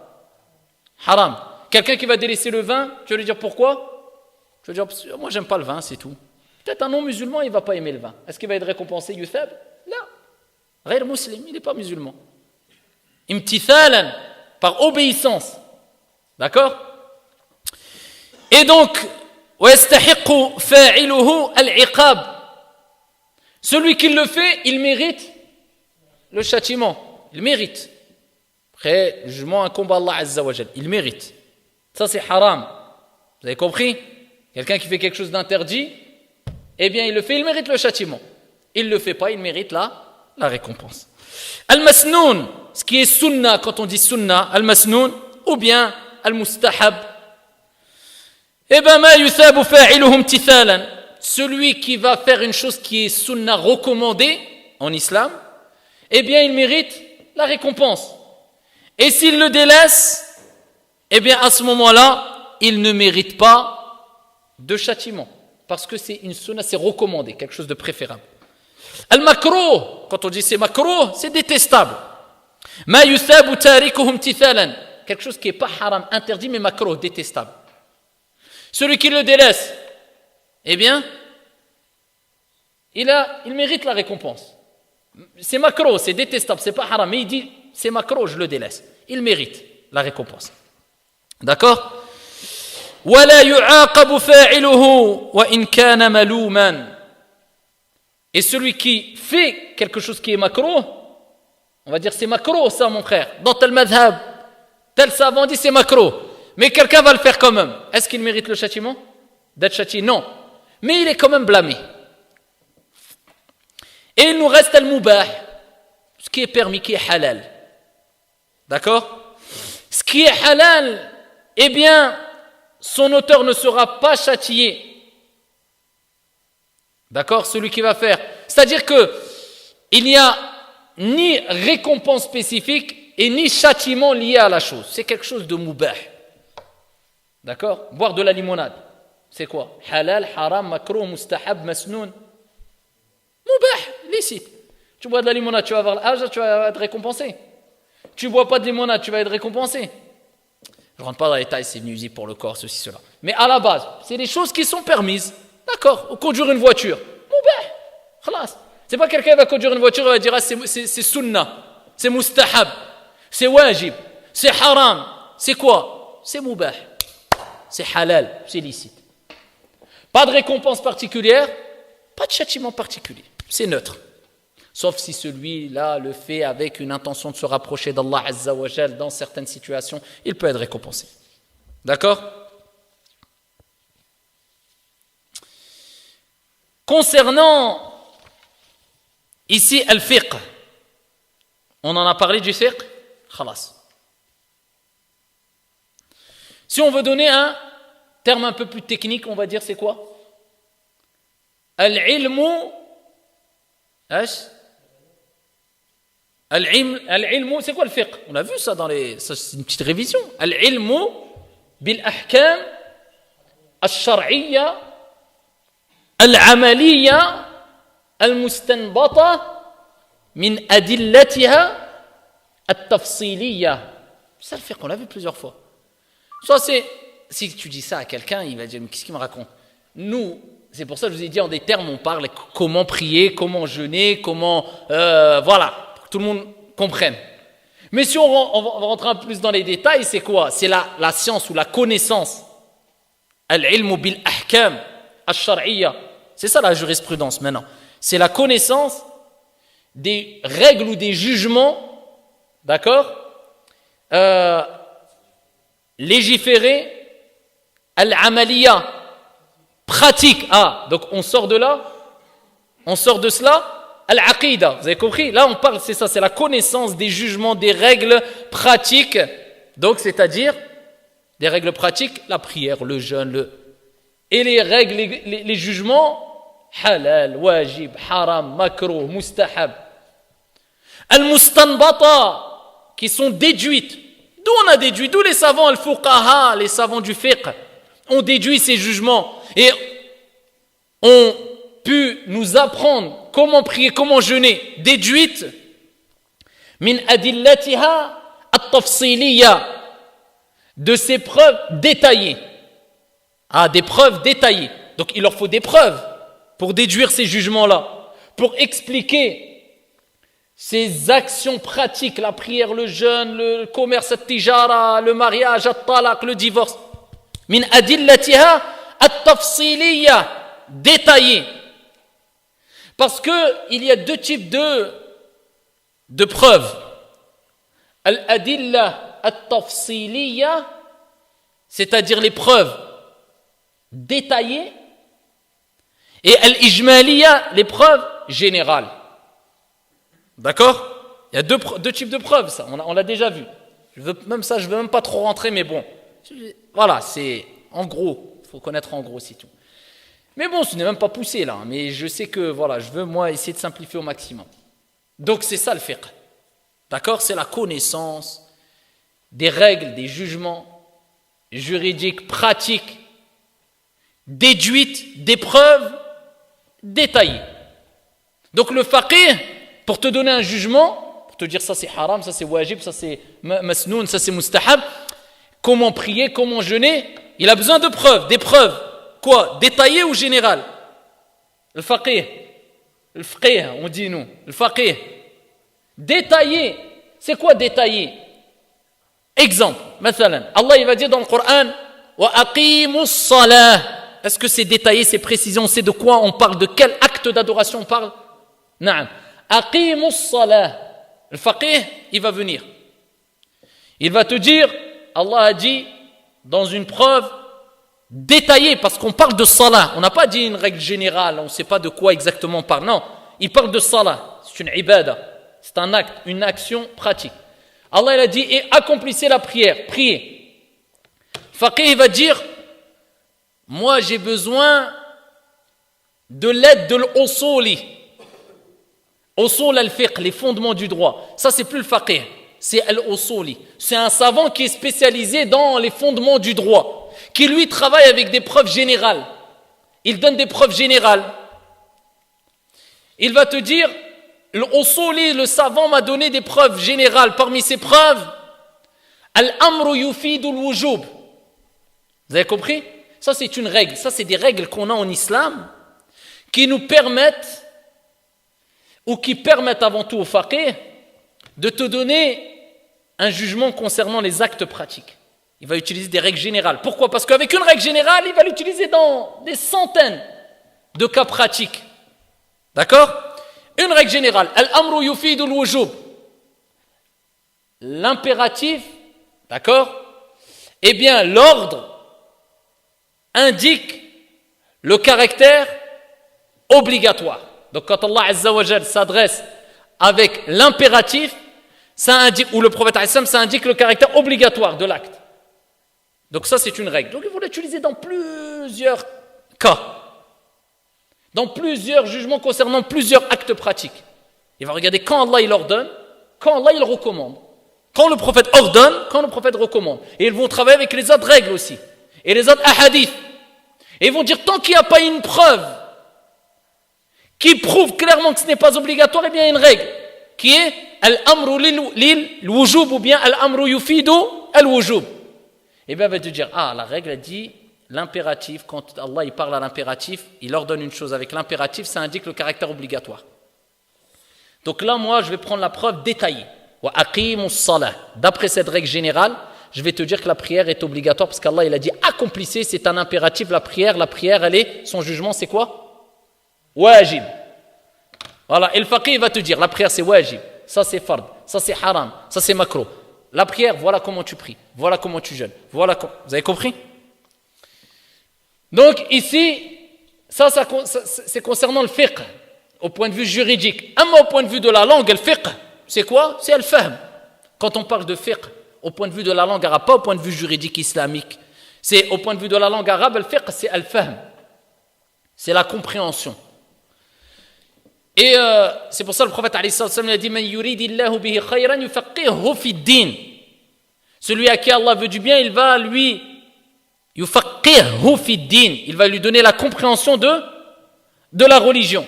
Haram. Quelqu'un qui va délaisser le vin, tu vas lui dire pourquoi? Tu vas dire, moi j'aime pas le vin, c'est tout. Peut-être un non-musulman, il ne va pas aimer le vin. Est-ce qu'il va être récompensé, yuthab? Là. Ghayr muslim, il n'est pas musulman. Imtithalan, par obéissance. D'accord? Et donc, وَيَسْتَحِقُّ فَاعِلُهُ الْعِقَابِ. Celui qui le fait, il mérite le châtiment. Il mérite. Après, le jugement incombe à Allah Azza wa Jal. Il mérite. Ça, c'est haram. Vous avez compris? Quelqu'un qui fait quelque chose d'interdit, eh bien, il le fait, il mérite le châtiment. Il ne le fait pas, il mérite la récompense. Al-masnoun, ce qui est sunnah, quand on dit sunnah, al-masnoun, ou bien al-mustahab, eh bien, ma yuthabu fa'iluhu imtithalan. Celui qui va faire une chose qui est sunnah recommandée en islam, eh bien, il mérite la récompense. Et s'il le délaisse, eh bien, à ce moment-là, il ne mérite pas de châtiment. Parce que c'est une sunnah, c'est recommandé, quelque chose de préférable. Al-makruh, quand on dit c'est makruh, c'est détestable. Ma yuthabu tarikuhu imtithalan. Quelque chose qui n'est pas haram, interdit, mais makruh, détestable. Celui qui le délaisse, eh bien, il mérite la récompense. C'est makruh, c'est détestable, c'est pas haram, mais il dit, c'est makruh, je le délaisse. Il mérite la récompense. D'accord? وَلَا يُعَاقَبُ فَاعِلُهُ وَإِنْ كَانَ مَلُومًا. Et celui qui fait quelque chose qui est makruh, on va dire c'est makruh ça mon frère, dans tel madhab, tel savant dit c'est makruh, mais quelqu'un va le faire quand même. Est-ce qu'il mérite le châtiment? D'être châtié? Non. Mais il est quand même blâmé. Et il nous reste al-mubah, ce qui est permis, qui est halal. D'accord? Ce qui est halal, eh bien, son auteur ne sera pas châtié. D'accord? Celui qui va faire. C'est-à-dire que il n'y a ni récompense spécifique et ni châtiment lié à la chose. C'est quelque chose de mubah. D'accord? Boire de la limonade. C'est quoi? Halal, haram, makruh, mustahab, masnoun. Mubah, licite. Tu bois de la limonade, tu vas avoir l'âge, tu vas être récompensé. Tu bois pas de limonade, tu vas être récompensé. Je ne rentre pas dans les détails, c'est nuisible pour le corps, ceci, cela. Mais à la base, c'est des choses qui sont permises. D'accord? Conduire une voiture. Mubah. Khalas. C'est pas quelqu'un qui va conduire une voiture et va dire ah, c'est sunnah, c'est mustahab, c'est wajib, c'est haram. C'est quoi? c'est mubah, c'est halal, c'est licite. Pas de récompense particulière, pas de châtiment particulier, c'est neutre. Sauf si celui-là le fait avec une intention de se rapprocher d'Allah Azza wa Jal dans certaines situations, il peut être récompensé. D'accord? Concernant ici al-fiqh, on en a parlé du fiqh, khalas. Si on veut donner un terme un peu plus technique, on va dire c'est quoi? Al-ilmu, al-ilmu, c'est quoi le fiqh? On a vu ça dans ça, c'est une petite révision. Al-ilmu bil-ahkam al-shar'iyya al-amaliyya al-mustanbata min adillatiha al-tafsiliyya. C'est ça le fiqh, on l'a vu plusieurs fois. Soit c'est, si tu dis ça à quelqu'un, il va dire, mais qu'est-ce qu'il me raconte? Nous, c'est pour ça que je vous ai dit en des termes, on parle comment prier, comment jeûner, comment, voilà, pour que tout le monde comprenne. Mais si on va rentrer un peu plus dans les détails, c'est quoi? C'est la science ou la connaissance. Al-ilmu bil-ahkam al-shar'iyya. C'est ça la jurisprudence maintenant. C'est la connaissance des règles ou des jugements, d'accord, légiférés, al-amaliyya, pratique. Ah, donc on sort de là, on sort de cela, al-aqida. Vous avez compris? Là on parle, c'est ça, c'est la connaissance des jugements, des règles pratiques. Donc c'est-à-dire des règles pratiques, la prière, le jeûne, et les règles, les jugements, halal, wajib, haram, makruh, mustahab. Al-mustanbata, qui sont déduites. D'où on a déduit? D'où les savants al-fuqaha, les savants du fiqh, ont déduit ces jugements et ont pu nous apprendre comment prier, comment jeûner, déduites min adillatiha at-tafsiliyya, de ces preuves détaillées. Ah, des preuves détaillées. Donc il leur faut des preuves pour déduire ces jugements-là, pour expliquer ces actions pratiques, la prière, le jeûne, le commerce, at-tijara, le mariage, at-talaq, le divorce. Min adillatiha at-tafsiliyya, détaillé. Parce que il y a deux types de preuves. Al-adilla at-tafsiliyya, c'est-à-dire les preuves détaillées, et al-ijmaliyya, les preuves générales. D'accord? Il y a deux types de preuves, ça, on l'a déjà vu. Je veux même pas trop rentrer, mais bon. Voilà, c'est en gros, il faut connaître en gros, c'est tout. Mais bon, ce n'est même pas poussé là, mais je sais que voilà, je veux moi essayer de simplifier au maximum. Donc c'est ça le fiqh. D'accord? C'est la connaissance des règles, des jugements juridiques, pratiques, déduites, des preuves détaillées. Donc le faqih, pour te donner un jugement, pour te dire ça c'est haram, ça c'est wajib, ça c'est masnoun, ça c'est mustahab, comment prier, comment jeûner, il a besoin de preuves, des preuves, quoi, détaillées ou générales? Le faqih, on dit nous, le faqih, détaillé, c'est quoi détaillé? Exemple, مثلا, Allah il va dire dans le Coran, wa aqimus salah. Est-ce que c'est détaillé, c'est précisé, on sait de quoi on parle, de quel acte d'adoration on parle? Naam. Aqimus salah. Le faqih, il va venir. Il va te dire, Allah a dit, dans une preuve détaillée, parce qu'on parle de salah. On n'a pas dit une règle générale, on ne sait pas de quoi exactement on parle. Non, il parle de salah. C'est une ibada. C'est un acte, une action pratique. Allah il a dit, et accomplissez la prière, priez. Faqih va dire, moi j'ai besoin de l'aide de l'usuli. Usul al-fiqh, les fondements du droit. Ça c'est plus le faqih, c'est al-usuli. C'est un savant qui est spécialisé dans les fondements du droit, qui lui travaille avec des preuves générales. Il donne des preuves générales. Il va te dire, l'usuli, le savant m'a donné des preuves générales. Parmi ces preuves, al-amru yufidul wujub. Vous avez compris? Ça c'est une règle. Ça c'est des règles qu'on a en islam qui nous permettent, ou qui permettent avant tout au faqih de te donner un jugement concernant les actes pratiques. Il va utiliser des règles générales. Pourquoi? Parce qu'avec une règle générale, il va l'utiliser dans des centaines de cas pratiques. D'accord? Une règle générale. Al-amru yufidu al-wujub. L'impératif, d'accord? Eh bien, l'ordre indique le caractère obligatoire. Donc, quand Allah Azza wa Jal s'adresse avec l'impératif, ça indique, ou le prophète Al-Islam, ça indique le caractère obligatoire de l'acte. Donc ça, c'est une règle. Donc il faut l'utiliser dans plusieurs cas, dans plusieurs jugements concernant plusieurs actes pratiques. Il va regarder quand Allah il ordonne, quand Allah il recommande, quand le prophète ordonne, quand le prophète recommande. Et ils vont travailler avec les autres règles aussi, et les autres ahadiths. Et ils vont dire, tant qu'il n'y a pas une preuve qui prouve clairement que ce n'est pas obligatoire, eh bien il y a une règle qui est al-amru lil wujub ou bien al-amru yufidu al-wujub. Et bien, il va te dire, la règle a dit, l'impératif, quand Allah il parle à l'impératif, il ordonne une chose avec l'impératif, ça indique le caractère obligatoire. Donc là, moi, je vais prendre la preuve détaillée. Wa aqimus salah. D'après cette règle générale, je vais te dire que la prière est obligatoire parce qu'Allah il a dit, accomplissez, c'est un impératif, la prière, elle est, son jugement, c'est quoi? Wajib. Voilà, et le faqih va te dire, la prière c'est wajib, ça c'est fard, ça c'est haram, ça c'est makro. La prière, voilà comment tu pries, voilà comment tu jeûnes, vous avez compris? Donc ici, ça c'est concernant le fiqh, au point de vue juridique. Au point de vue de la langue, le fiqh, c'est quoi? C'est al-fahm. Quand on parle de fiqh, au point de vue de la langue arabe, pas au point de vue juridique islamique, c'est au point de vue de la langue arabe, le fiqh c'est al-fahm, c'est la compréhension. Et c'est pour ça que le prophète alayhi salatu wa sallam a dit, man yuridillahu bihi khayran yufaqqihhu fi din. Celui à qui Allah veut du bien, il va lui yufaqqihhu fi din, il va lui donner la compréhension de la religion.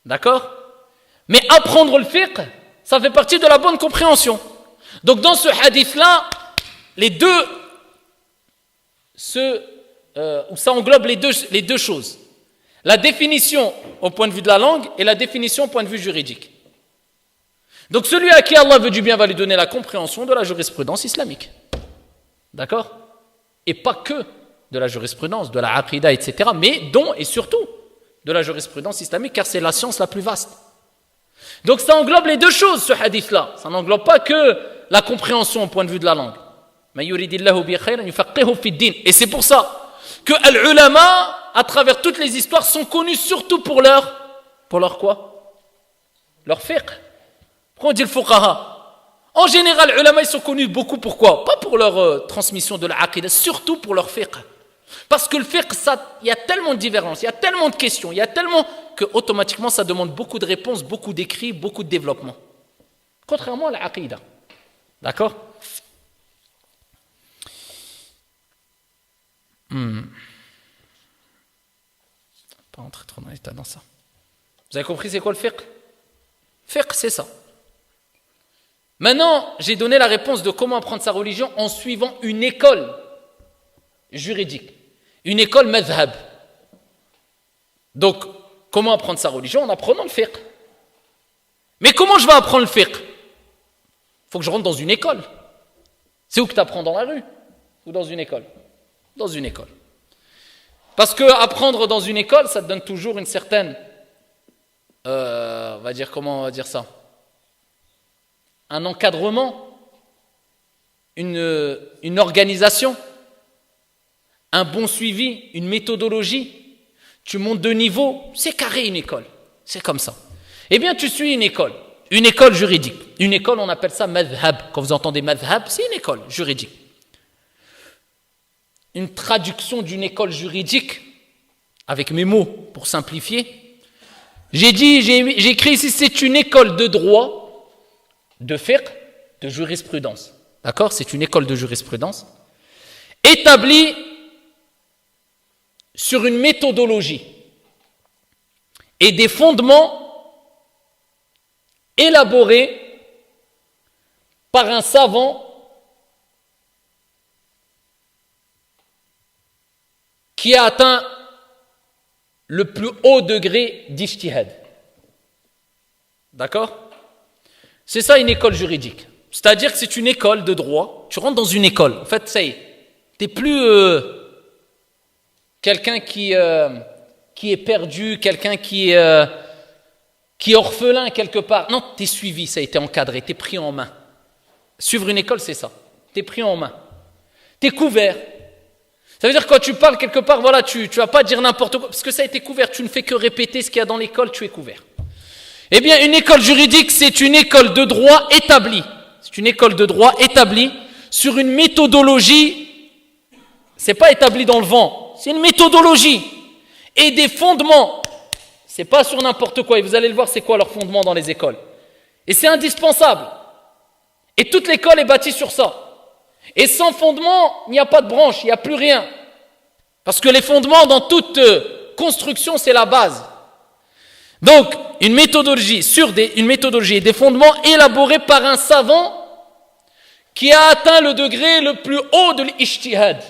D'accord? Mais apprendre le fiqh, ça fait partie de la bonne compréhension. Donc dans ce hadith-là, les deux ça englobe les deux choses. La définition au point de vue de la langue et la définition au point de vue juridique. Donc celui à qui Allah veut du bien va lui donner la compréhension de la jurisprudence islamique. D'accord? Et pas que de la jurisprudence, de la aqidah, etc. Mais dont et surtout de la jurisprudence islamique, car c'est la science la plus vaste. Donc ça englobe les deux choses, ce hadith-là. Ça n'englobe pas que la compréhension au point de vue de la langue. Et c'est pour ça que al-ulama, à travers toutes les histoires, sont connus surtout pour leur quoi? Leur fiqh. Pourquoi on dit le fuqaha? En général, les ulama, ils sont connus beaucoup pourquoi? Pas pour leur transmission de l'aqidah, surtout pour leur fiqh. Parce que le fiqh, il y a tellement de différences, il y a tellement de questions, il y a tellement que automatiquement ça demande beaucoup de réponses, beaucoup d'écrits, beaucoup de développement. Contrairement à l'aqidah. D'accord? Pas entrer trop dans l'état dans ça. Vous avez compris c'est quoi le fiqh? Fiqh, c'est ça. Maintenant, j'ai donné la réponse de comment apprendre sa religion en suivant une école juridique, une école madhhab. Donc, comment apprendre sa religion? En apprenant le fiqh. Mais comment je vais apprendre le fiqh? Il faut que je rentre dans une école. C'est où que tu apprends, dans la rue ou dans une école? Dans une école. Parce que apprendre dans une école, ça te donne toujours une certaine, comment on va dire ça? Un encadrement, une organisation, un bon suivi, une méthodologie. Tu montes de niveau, c'est carré une école. C'est comme ça. Eh bien, tu suis une école juridique. Une école, on appelle ça madhhab. Quand vous entendez madhhab, c'est une école juridique. Une traduction d'une école juridique, avec mes mots pour simplifier. J'ai écrit ici, c'est une école de droit, de fiqh, de jurisprudence. D'accord? C'est une école de jurisprudence établie sur une méthodologie et des fondements élaborés par un savant qui a atteint le plus haut degré d'ijtihad. D'accord? C'est ça une école juridique. C'est-à-dire que c'est une école de droit. Tu rentres dans une école. En fait, ça y est. Tu n'es plus quelqu'un qui est perdu, quelqu'un qui est orphelin quelque part. Non, tu es suivi, ça a été encadré, tu es pris en main. Suivre une école, c'est ça. Tu es pris en main. Tu es couvert. Ça veut dire que quand tu parles quelque part, voilà, tu vas pas dire n'importe quoi, parce que ça a été couvert. Tu ne fais que répéter ce qu'il y a dans l'école, tu es couvert. Eh bien, une école juridique, c'est une école de droit établie. C'est une école de droit établie sur une méthodologie. C'est pas établi dans le vent. C'est une méthodologie et des fondements. C'est pas sur n'importe quoi. Et vous allez le voir, c'est quoi leurs fondements dans les écoles. Et c'est indispensable. Et toute l'école est bâtie sur ça. Et sans fondement, il n'y a pas de branche, il n'y a plus rien. Parce que les fondements dans toute construction, c'est la base. Donc, une méthodologie et des fondements élaborés par un savant qui a atteint le degré le plus haut de l'ijtihad.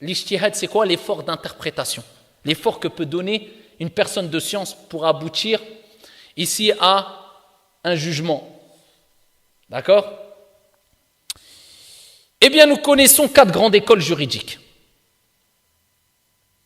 L'ijtihad, c'est quoi? L'effort d'interprétation. L'effort que peut donner une personne de science pour aboutir ici à un jugement. D'accord? Eh bien, nous connaissons 4 grandes écoles juridiques.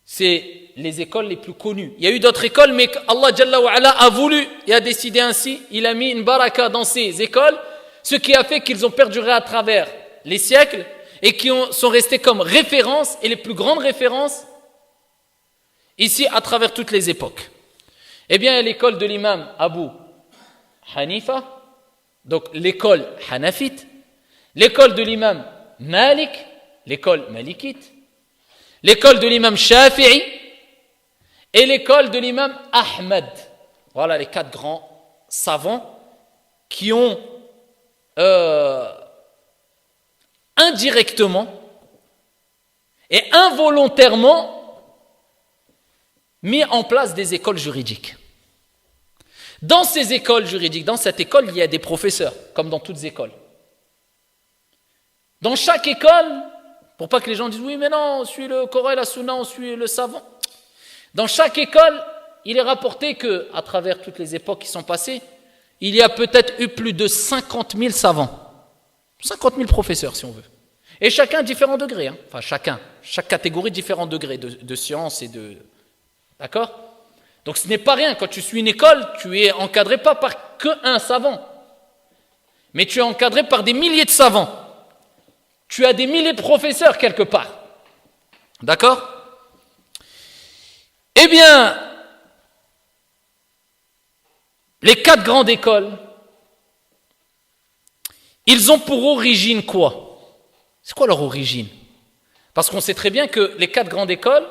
C'est les écoles les plus connues. Il y a eu d'autres écoles, mais Allah Jalla wa Ala a voulu et a décidé ainsi. Il a mis une baraka dans ces écoles, ce qui a fait qu'ils ont perduré à travers les siècles et qui sont restés comme références et les plus grandes références ici à travers toutes les époques. Eh bien, l'école de l'imam Abu Hanifa, donc l'école Hanafite, l'école de l'imam Malik, l'école Malikite, l'école de l'imam Shafi'i et l'école de l'imam Ahmed. Voilà les 4 grands savants qui ont indirectement et involontairement mis en place des écoles juridiques. Dans ces écoles juridiques, dans cette école, il y a des professeurs, comme dans toutes les écoles. Dans chaque école, pour pas que les gens disent « Oui, mais non, on suit le Coran et la Sunna, on suit le savant ». Dans chaque école, il est rapporté qu'à travers toutes les époques qui sont passées, il y a peut-être eu plus de 50 000 savants. 50 000 professeurs, si on veut. Et chacun à différents degrés. Hein. Enfin, chaque catégorie différents degrés de science et de... D'accord? Donc ce n'est pas rien. Quand tu suis une école, tu es encadré pas par qu'un savant. Mais tu es encadré par des milliers de savants. Tu as des milliers de professeurs quelque part. D'accord? Eh bien, les 4 grandes écoles, ils ont pour origine quoi? C'est quoi leur origine? Parce qu'on sait très bien que les 4 grandes écoles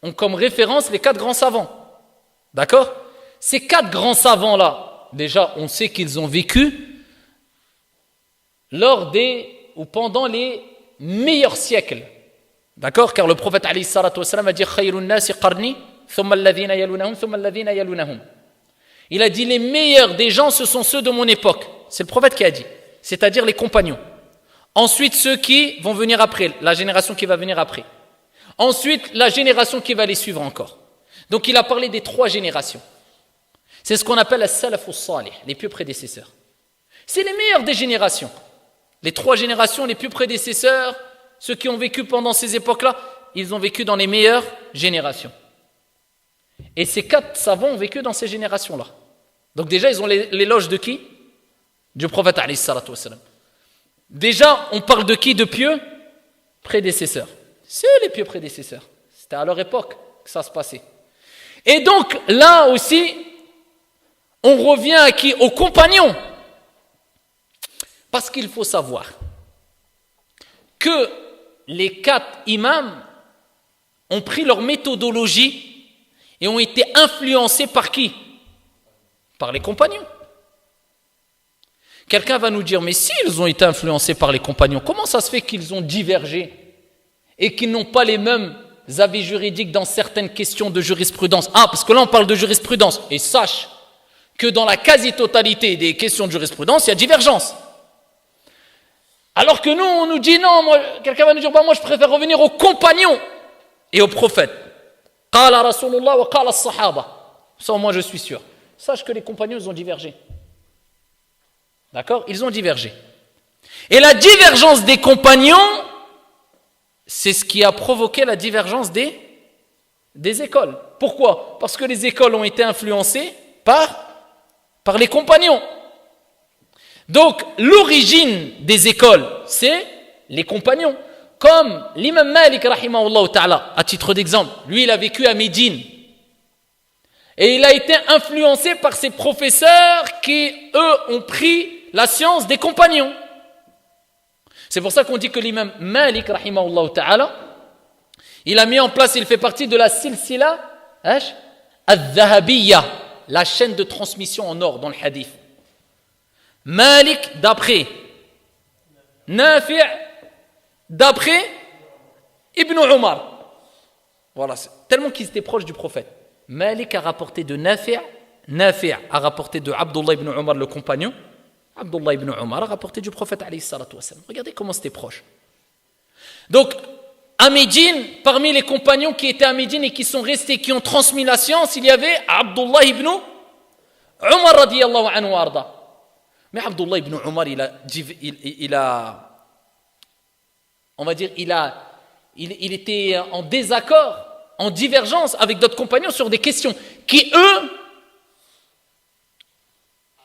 ont comme référence les 4 grands savants. D'accord? Ces 4 grands savants-là, déjà, on sait qu'ils ont vécu lors ou pendant les meilleurs siècles. D'accord? Car le prophète alayhi salatu wassalam a dit Khayrun nasi qarni, thumma alladhina yalunahum, thumma alladhina yalunahum. Il a dit les meilleurs des gens, ce sont ceux de mon époque. C'est le prophète qui a dit, c'est-à-dire les compagnons. Ensuite, ceux qui vont venir après, la génération qui va venir après. Ensuite, la génération qui va les suivre encore. Donc, il a parlé des 3 générations. C'est ce qu'on appelle la salaf salih, les pieux prédécesseurs. C'est les meilleurs des générations. Les 3 générations, les pieux prédécesseurs, ceux qui ont vécu pendant ces époques-là, ils ont vécu dans les meilleures générations. Et ces 4 savants ont vécu dans ces générations-là. Donc déjà, ils ont l'éloge de qui? Du prophète alayhi salatu wassalam. Déjà, on parle de qui? De pieux prédécesseurs. C'est eux les pieux prédécesseurs. C'était à leur époque que ça se passait. Et donc, là aussi, on revient à qui? Aux compagnons. Parce qu'il faut savoir que les 4 imams ont pris leur méthodologie et ont été influencés par qui? Par les compagnons. Quelqu'un va nous dire, mais s'ils ont été influencés par les compagnons, comment ça se fait qu'ils ont divergé et qu'ils n'ont pas les mêmes avis juridiques dans certaines questions de jurisprudence? Ah, parce que là on parle de jurisprudence, et sache que dans la quasi-totalité des questions de jurisprudence, il y a divergence. Alors que nous, on nous dit non, quelqu'un va nous dire, moi je préfère revenir aux compagnons et aux prophètes. Qala Rasulullah wa qala as-sahaba. Ça, moi je suis sûr. Sache que les compagnons, ils ont divergé. D'accord? Ils ont divergé. Et la divergence des compagnons, c'est ce qui a provoqué la divergence des écoles. Pourquoi? Parce que les écoles ont été influencées par les compagnons. Donc, l'origine des écoles, c'est les compagnons. Comme l'imam Malik, rahimahullah ta'ala, à titre d'exemple, lui, il a vécu à Médine. Et il a été influencé par ses professeurs qui, eux, ont pris la science des compagnons. C'est pour ça qu'on dit que l'imam Malik, rahimahullah ta'ala, il a mis en place, il fait partie de la silsila al-dhahabiyya, la chaîne de transmission en or dans le hadith. Malik d'après Nafi' d'après Ibn Umar. Voilà, tellement qu'ils étaient proches du prophète. Malik a rapporté de Nafi', Nafi' a rapporté de Abdullah ibn Umar le compagnon, Abdullah ibn Umar a rapporté du prophète alayhi salatu wassalam. Regardez comment c'était proche. Donc, à Médine, parmi les compagnons qui étaient à Médine et qui sont restés, qui ont transmis la science, il y avait Abdullah ibn Umar radiyallahu anhu wa arda. Mais Abdullah ibn Umar, il était en désaccord, en divergence avec d'autres compagnons sur des questions qui, eux,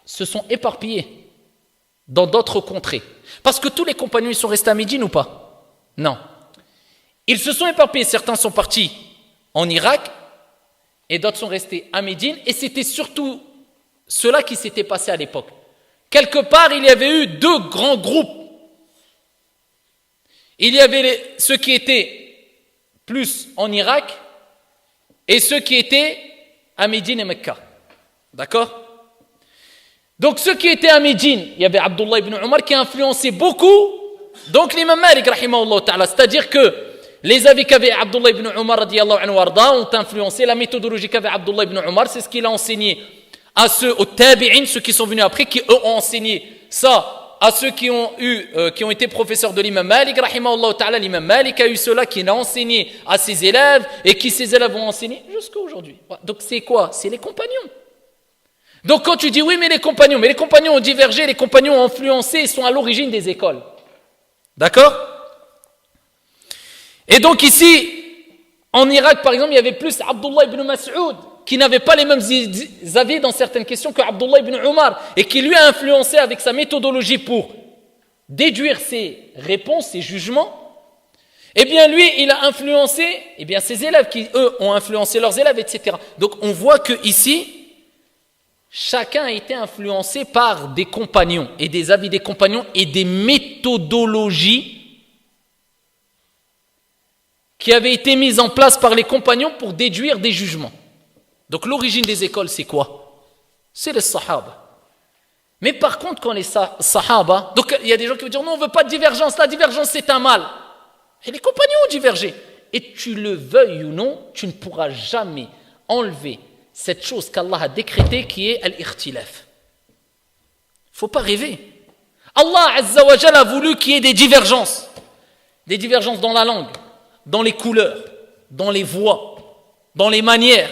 se sont éparpillés dans d'autres contrées. Parce que tous les compagnons, ils sont restés à Médine ou pas? Non. Ils se sont éparpillés. Certains sont partis en Irak et d'autres sont restés à Médine. Et c'était surtout cela qui s'était passé à l'époque. Quelque part, il y avait eu deux grands groupes. Il y avait ceux qui étaient plus en Irak et ceux qui étaient à Médine et Mecca. D'accord? Donc ceux qui étaient à Médine, il y avait Abdullah ibn Umar qui a influencé beaucoup. Donc l'imam Malik, rahimahullah ta'ala, c'est-à-dire que les avis qu'avait Abdullah ibn Umar radiyallahu anhu warda ont influencé la méthodologie qu'avait Abdullah ibn Umar, c'est ce qu'il a enseigné à ceux, aux tabi'in, ceux qui sont venus après, qui eux ont enseigné ça à ceux qui ont été professeurs de l'imam Malik, rahimahullah ta'ala. L'imam Malik a eu cela qui l'a enseigné à ses élèves et qui ses élèves ont enseigné jusqu'à aujourd'hui. Donc c'est quoi? C'est les compagnons. Donc quand tu dis oui mais les compagnons ont divergé, les compagnons ont influencé, ils sont à l'origine des écoles. D'accord? Et donc ici, en Irak par exemple, il y avait plus Abdullah ibn Mas'ud qui n'avait pas les mêmes avis dans certaines questions que Abdullah ibn Umar et qui lui a influencé avec sa méthodologie pour déduire ses réponses, ses jugements. Eh bien lui, il a influencé ses élèves qui eux ont influencé leurs élèves, etc. Donc on voit que ici, chacun a été influencé par des compagnons et des avis des compagnons et des méthodologies qui avaient été mises en place par les compagnons pour déduire des jugements. Donc l'origine des écoles, c'est quoi? C'est les sahaba. Mais par contre, quand les sahaba... Donc il y a des gens qui vont dire, non, on ne veut pas de divergence, la divergence c'est un mal. Et les compagnons ont divergé. Et tu le veuilles ou non, tu ne pourras jamais enlever cette chose qu'Allah a décrétée qui est al-ikhtilaf. Il ne faut pas rêver. Allah Azza wa Jalla a voulu qu'il y ait des divergences. Des divergences dans la langue, dans les couleurs, dans les voix, dans les manières,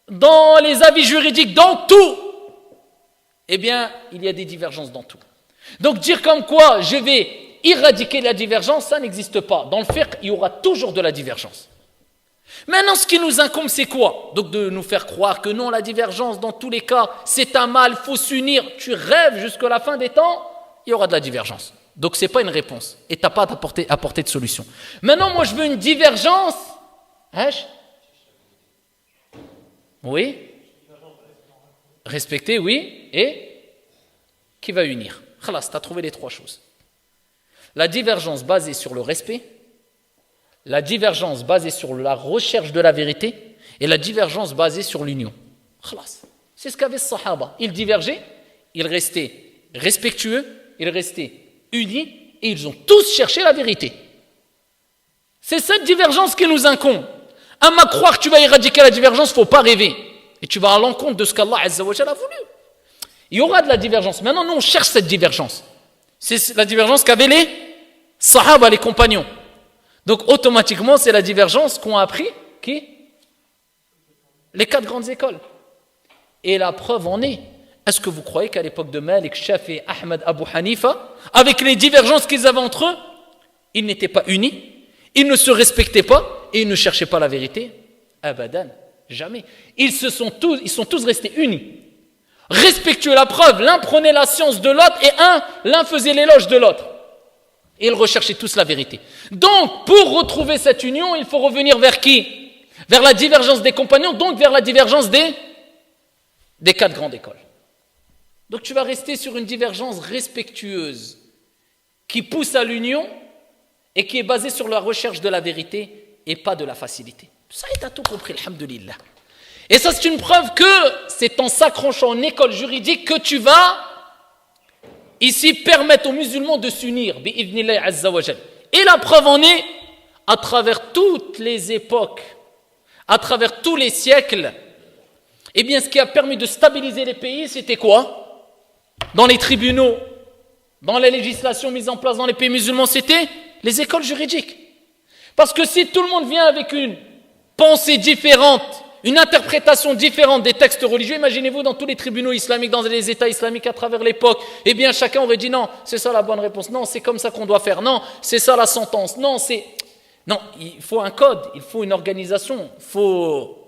dans les avis juridiques, dans tout. Eh bien, il y a des divergences dans tout. Donc dire comme quoi je vais éradiquer la divergence, ça n'existe pas. Dans le fiqh, il y aura toujours de la divergence. Maintenant, ce qui nous incombe, c'est quoi? Donc de nous faire croire que non, la divergence, dans tous les cas, c'est un mal, il faut s'unir. Tu rêves jusqu'à la fin des temps, il y aura de la divergence. Donc ce n'est pas une réponse. Et tu n'as pas à apporter de solution. Maintenant, moi, je veux une divergence. Oui. Respecter, oui. Et qui va unir? Khalas, tu as trouvé les trois choses. La divergence basée sur le respect, la divergence basée sur la recherche de la vérité et la divergence basée sur l'union. Khalas. C'est ce qu'avaient les sahaba. Ils divergeaient, ils restaient respectueux, ils restaient unis et ils ont tous cherché la vérité. C'est cette divergence qui nous incombe. À croire que tu vas éradiquer la divergence, il ne faut pas rêver. Et tu vas à l'encontre de ce qu'Allah Azza wa Jalla a voulu. Il y aura de la divergence. Maintenant, nous, on cherche cette divergence. C'est la divergence qu'avaient les sahaba, les compagnons. Donc, automatiquement, c'est la divergence qu'ont appris qui? Les 4 grandes écoles. Et la preuve en est. Est-ce que vous croyez qu'à l'époque de Malik, Shafi, Ahmed, Abu Hanifa, avec les divergences qu'ils avaient entre eux, ils n'étaient pas unis, ils ne se respectaient pas et ils ne cherchaient pas la vérité? Abadan, jamais. Ils sont tous restés unis, respectueux. La preuve, l'un prenait la science de l'autre et l'un faisait l'éloge de l'autre. Et ils recherchaient tous la vérité. Donc, pour retrouver cette union, il faut revenir vers qui? Vers la divergence des compagnons, donc vers la divergence des 4 grandes écoles. Donc tu vas rester sur une divergence respectueuse qui pousse à l'union et qui est basée sur la recherche de la vérité et pas de la facilité. Ça, tu as tout compris, alhamdoulilah. Et ça, c'est une preuve que c'est en s'accrochant en école juridique que tu vas ici permettre aux musulmans de s'unir, bi'idhnillahi azza wa jal. Et la preuve en est, à travers toutes les époques, à travers tous les siècles, eh bien, ce qui a permis de stabiliser les pays, c'était quoi? Dans les tribunaux, dans les législations mises en place dans les pays musulmans, c'était les écoles juridiques. Parce que si tout le monde vient avec une pensée différente, une interprétation différente des textes religieux, imaginez-vous dans tous les tribunaux islamiques, dans les États islamiques à travers l'époque, eh bien chacun aurait dit non, c'est ça la bonne réponse, non, c'est comme ça qu'on doit faire, non, c'est ça la sentence, non, il faut un code, il faut une organisation, il faut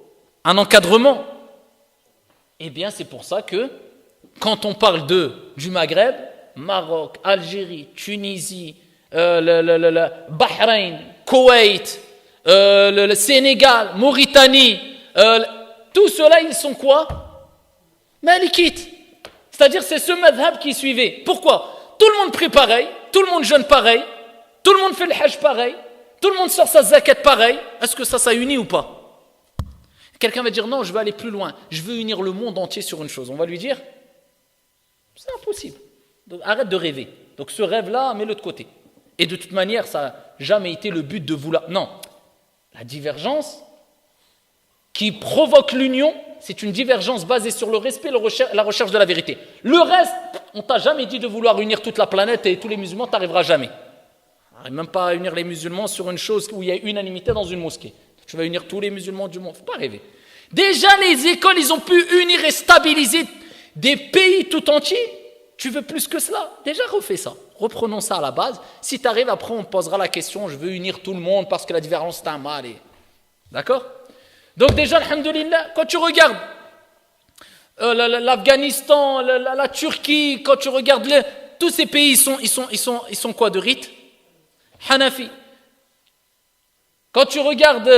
un encadrement. Eh bien c'est pour ça que quand on parle du Maghreb, Maroc, Algérie, Tunisie, Bahreïn, Koweït, le Sénégal, Mauritanie, tout cela, ils sont quoi? Malikites. C'est-à-dire, c'est ce madhab qui suivait. Pourquoi? Tout le monde prie pareil, tout le monde jeûne pareil, tout le monde fait le hajj pareil, tout le monde sort sa zakat pareil. Est-ce que ça unit ou pas? Quelqu'un va dire non, je veux aller plus loin, je veux unir le monde entier sur une chose. On va lui dire c'est impossible. Donc, arrête de rêver. Donc ce rêve-là, mets-le de côté. Et de toute manière, ça n'a jamais été le but de vouloir. Non, la divergence qui provoque l'union, c'est une divergence basée sur le respect et la recherche de la vérité. Le reste, on t'a jamais dit de vouloir unir toute la planète et tous les musulmans, t'arriveras jamais. On n'arrive même pas à unir les musulmans sur une chose où il y a unanimité dans une mosquée. Tu vas unir tous les musulmans du monde, faut pas rêver. Déjà les écoles, ils ont pu unir et stabiliser des pays tout entiers. Tu veux plus que cela? Déjà refais ça. Reprenons ça à la base. Si tu arrives, après on posera la question, je veux unir tout le monde parce que la différence c'est un mal. D'accord? Donc déjà, alhamdoulilah, quand tu regardes l'Afghanistan, la Turquie, quand tu regardes tous ces pays, ils sont quoi de rite? Hanafi. Quand tu regardes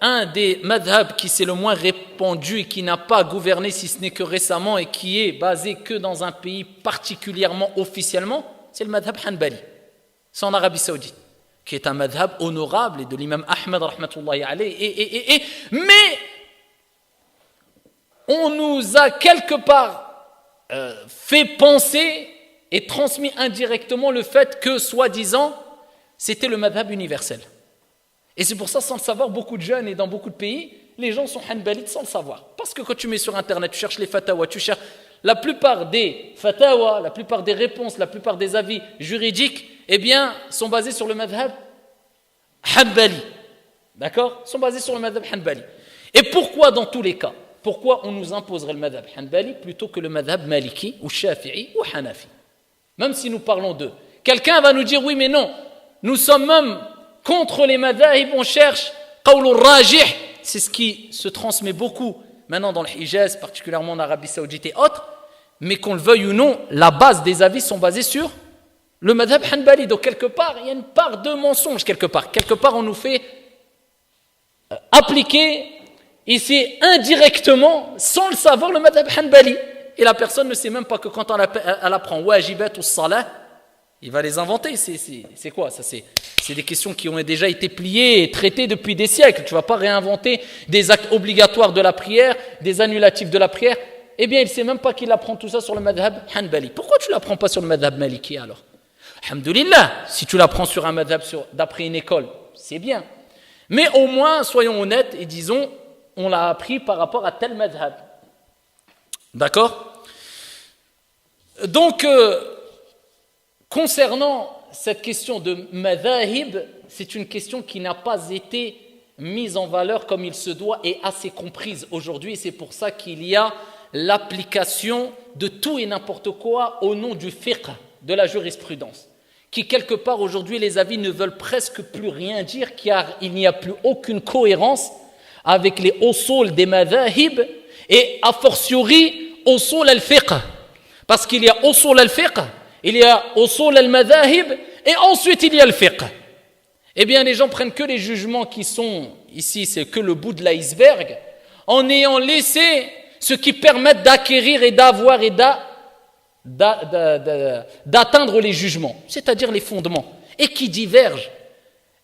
un des madhab qui c'est le moins répandu et qui n'a pas gouverné si ce n'est que récemment et qui est basé que dans un pays particulièrement officiellement, c'est le madhab Hanbali. C'est en Arabie Saoudite, qui est un madhab honorable et de l'imam Ahmed rahmatullahi alayhi. Mais on nous a quelque part fait penser et transmis indirectement le fait que, soi-disant, c'était le madhab universel. Et c'est pour ça, sans le savoir, beaucoup de jeunes et dans beaucoup de pays, les gens sont hanbalites sans le savoir. Parce que quand tu mets sur Internet, tu cherches les fatawas, tu cherches la plupart des fatawas, la plupart des réponses, la plupart des avis juridiques, eh bien, sont basés sur le madhab hanbali. D'accord? Sont basés sur le madhab hanbali. Et pourquoi dans tous les cas? Pourquoi on nous imposerait le madhab hanbali plutôt que le madhab maliki ou shafi'i ou hanafi? Même si nous parlons d'eux. Quelqu'un va nous dire oui mais non, nous sommes même contre les madhahib, on cherche qawlul rajih, c'est ce qui se transmet beaucoup maintenant dans le Hijaz, particulièrement en Arabie Saoudite et autres, mais qu'on le veuille ou non, la base des avis sont basés sur le madhab hanbali. Donc quelque part, il y a une part de mensonge quelque part. Quelque part, on nous fait appliquer ici indirectement, sans le savoir, le madhab hanbali. Et la personne ne sait même pas que quand elle apprend wajibat ou salah, il va les inventer. C'est quoi ça? C'est des questions qui ont déjà été pliées et traitées depuis des siècles. Tu ne vas pas réinventer des actes obligatoires de la prière, des annulatifs de la prière. Eh bien, il ne sait même pas qu'il apprend tout ça sur le madhab hanbali. Pourquoi tu ne l'apprends pas sur le madhab maliki alors? Alhamdulillah, si tu l'apprends sur un madhab d'après une école, c'est bien. Mais au moins, soyons honnêtes et disons, on l'a appris par rapport à tel madhab. D'accord? Donc, concernant cette question de madhahib, c'est une question qui n'a pas été mise en valeur comme il se doit et assez comprise aujourd'hui. Et c'est pour ça qu'il y a l'application de tout et n'importe quoi au nom du fiqh, de la jurisprudence, qui quelque part aujourd'hui les avis ne veulent presque plus rien dire car il n'y a plus aucune cohérence avec les usul des madhahib et a fortiori usul al-fiqh, parce qu'il y a usul al-fiqh, il y a usul al-madhahib et ensuite il y a le fiqh. Eh bien les gens prennent que les jugements qui sont ici, c'est que le bout de l'iceberg, en ayant laissé ce qui permettent d'acquérir et d'avoir et d'atteindre les jugements, c'est-à-dire les fondements, et qui divergent.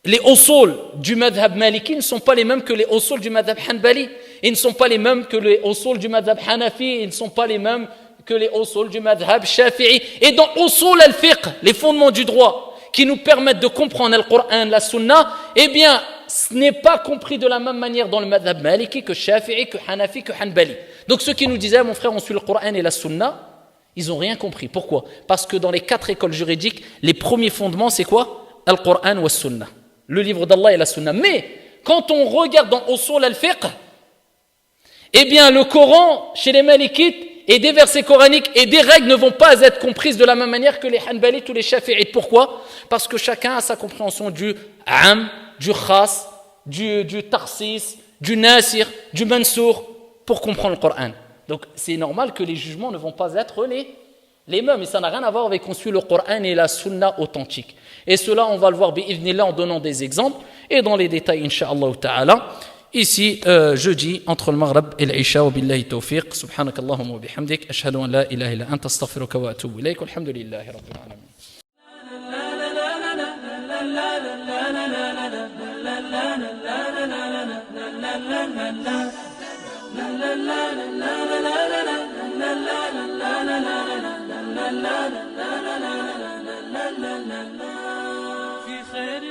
Les usul du madhab maliki ne sont pas les mêmes que les usul du madhab hanbali, ils ne sont pas les mêmes que les usul du madhab hanafi, ils ne sont pas les mêmes que les usul du madhab shafi'i. Et dans usul al-fiqh, les fondements du droit, qui nous permettent de comprendre le Coran, la Sunna, eh bien, ce n'est pas compris de la même manière dans le madhab maliki que shafi'i, que hanafi, que hanbali. Donc ceux qui nous disaient, mon frère, on suit le Coran et la Sunna, ils n'ont rien compris. Pourquoi? Parce que dans les 4 écoles juridiques, les premiers fondements, c'est quoi? Al-Qur'an wa Sunna, le livre d'Allah et la Sunna. Mais quand on regarde dans Usul al-Fiqh, eh bien le Coran, chez les Malikites, et des versets coraniques et des règles ne vont pas être comprises de la même manière que les Hanbalites ou les Shafi'ites. Pourquoi? Parce que chacun a sa compréhension du Am, du Khas, du Tarsis, du Nasir, du Mansour, pour comprendre le Coran. Donc c'est normal que les jugements ne vont pas être les mêmes, et ça n'a rien à voir avec qu'on suit le Coran et la Sunna authentique. Et cela, on va le voir bi'idhnillah en donnant des exemples et dans les détails, incha'Allah ta'ala. Ici, jeudi, entre le Maghreb et l'Isha, wa billahi tawfiq, subhanakallahumma wa bihamdik, ashhadu an la ilaha illa anta astaghfiruka wa atubu ilayk, walhamdulillahi rabbil alamin. في خير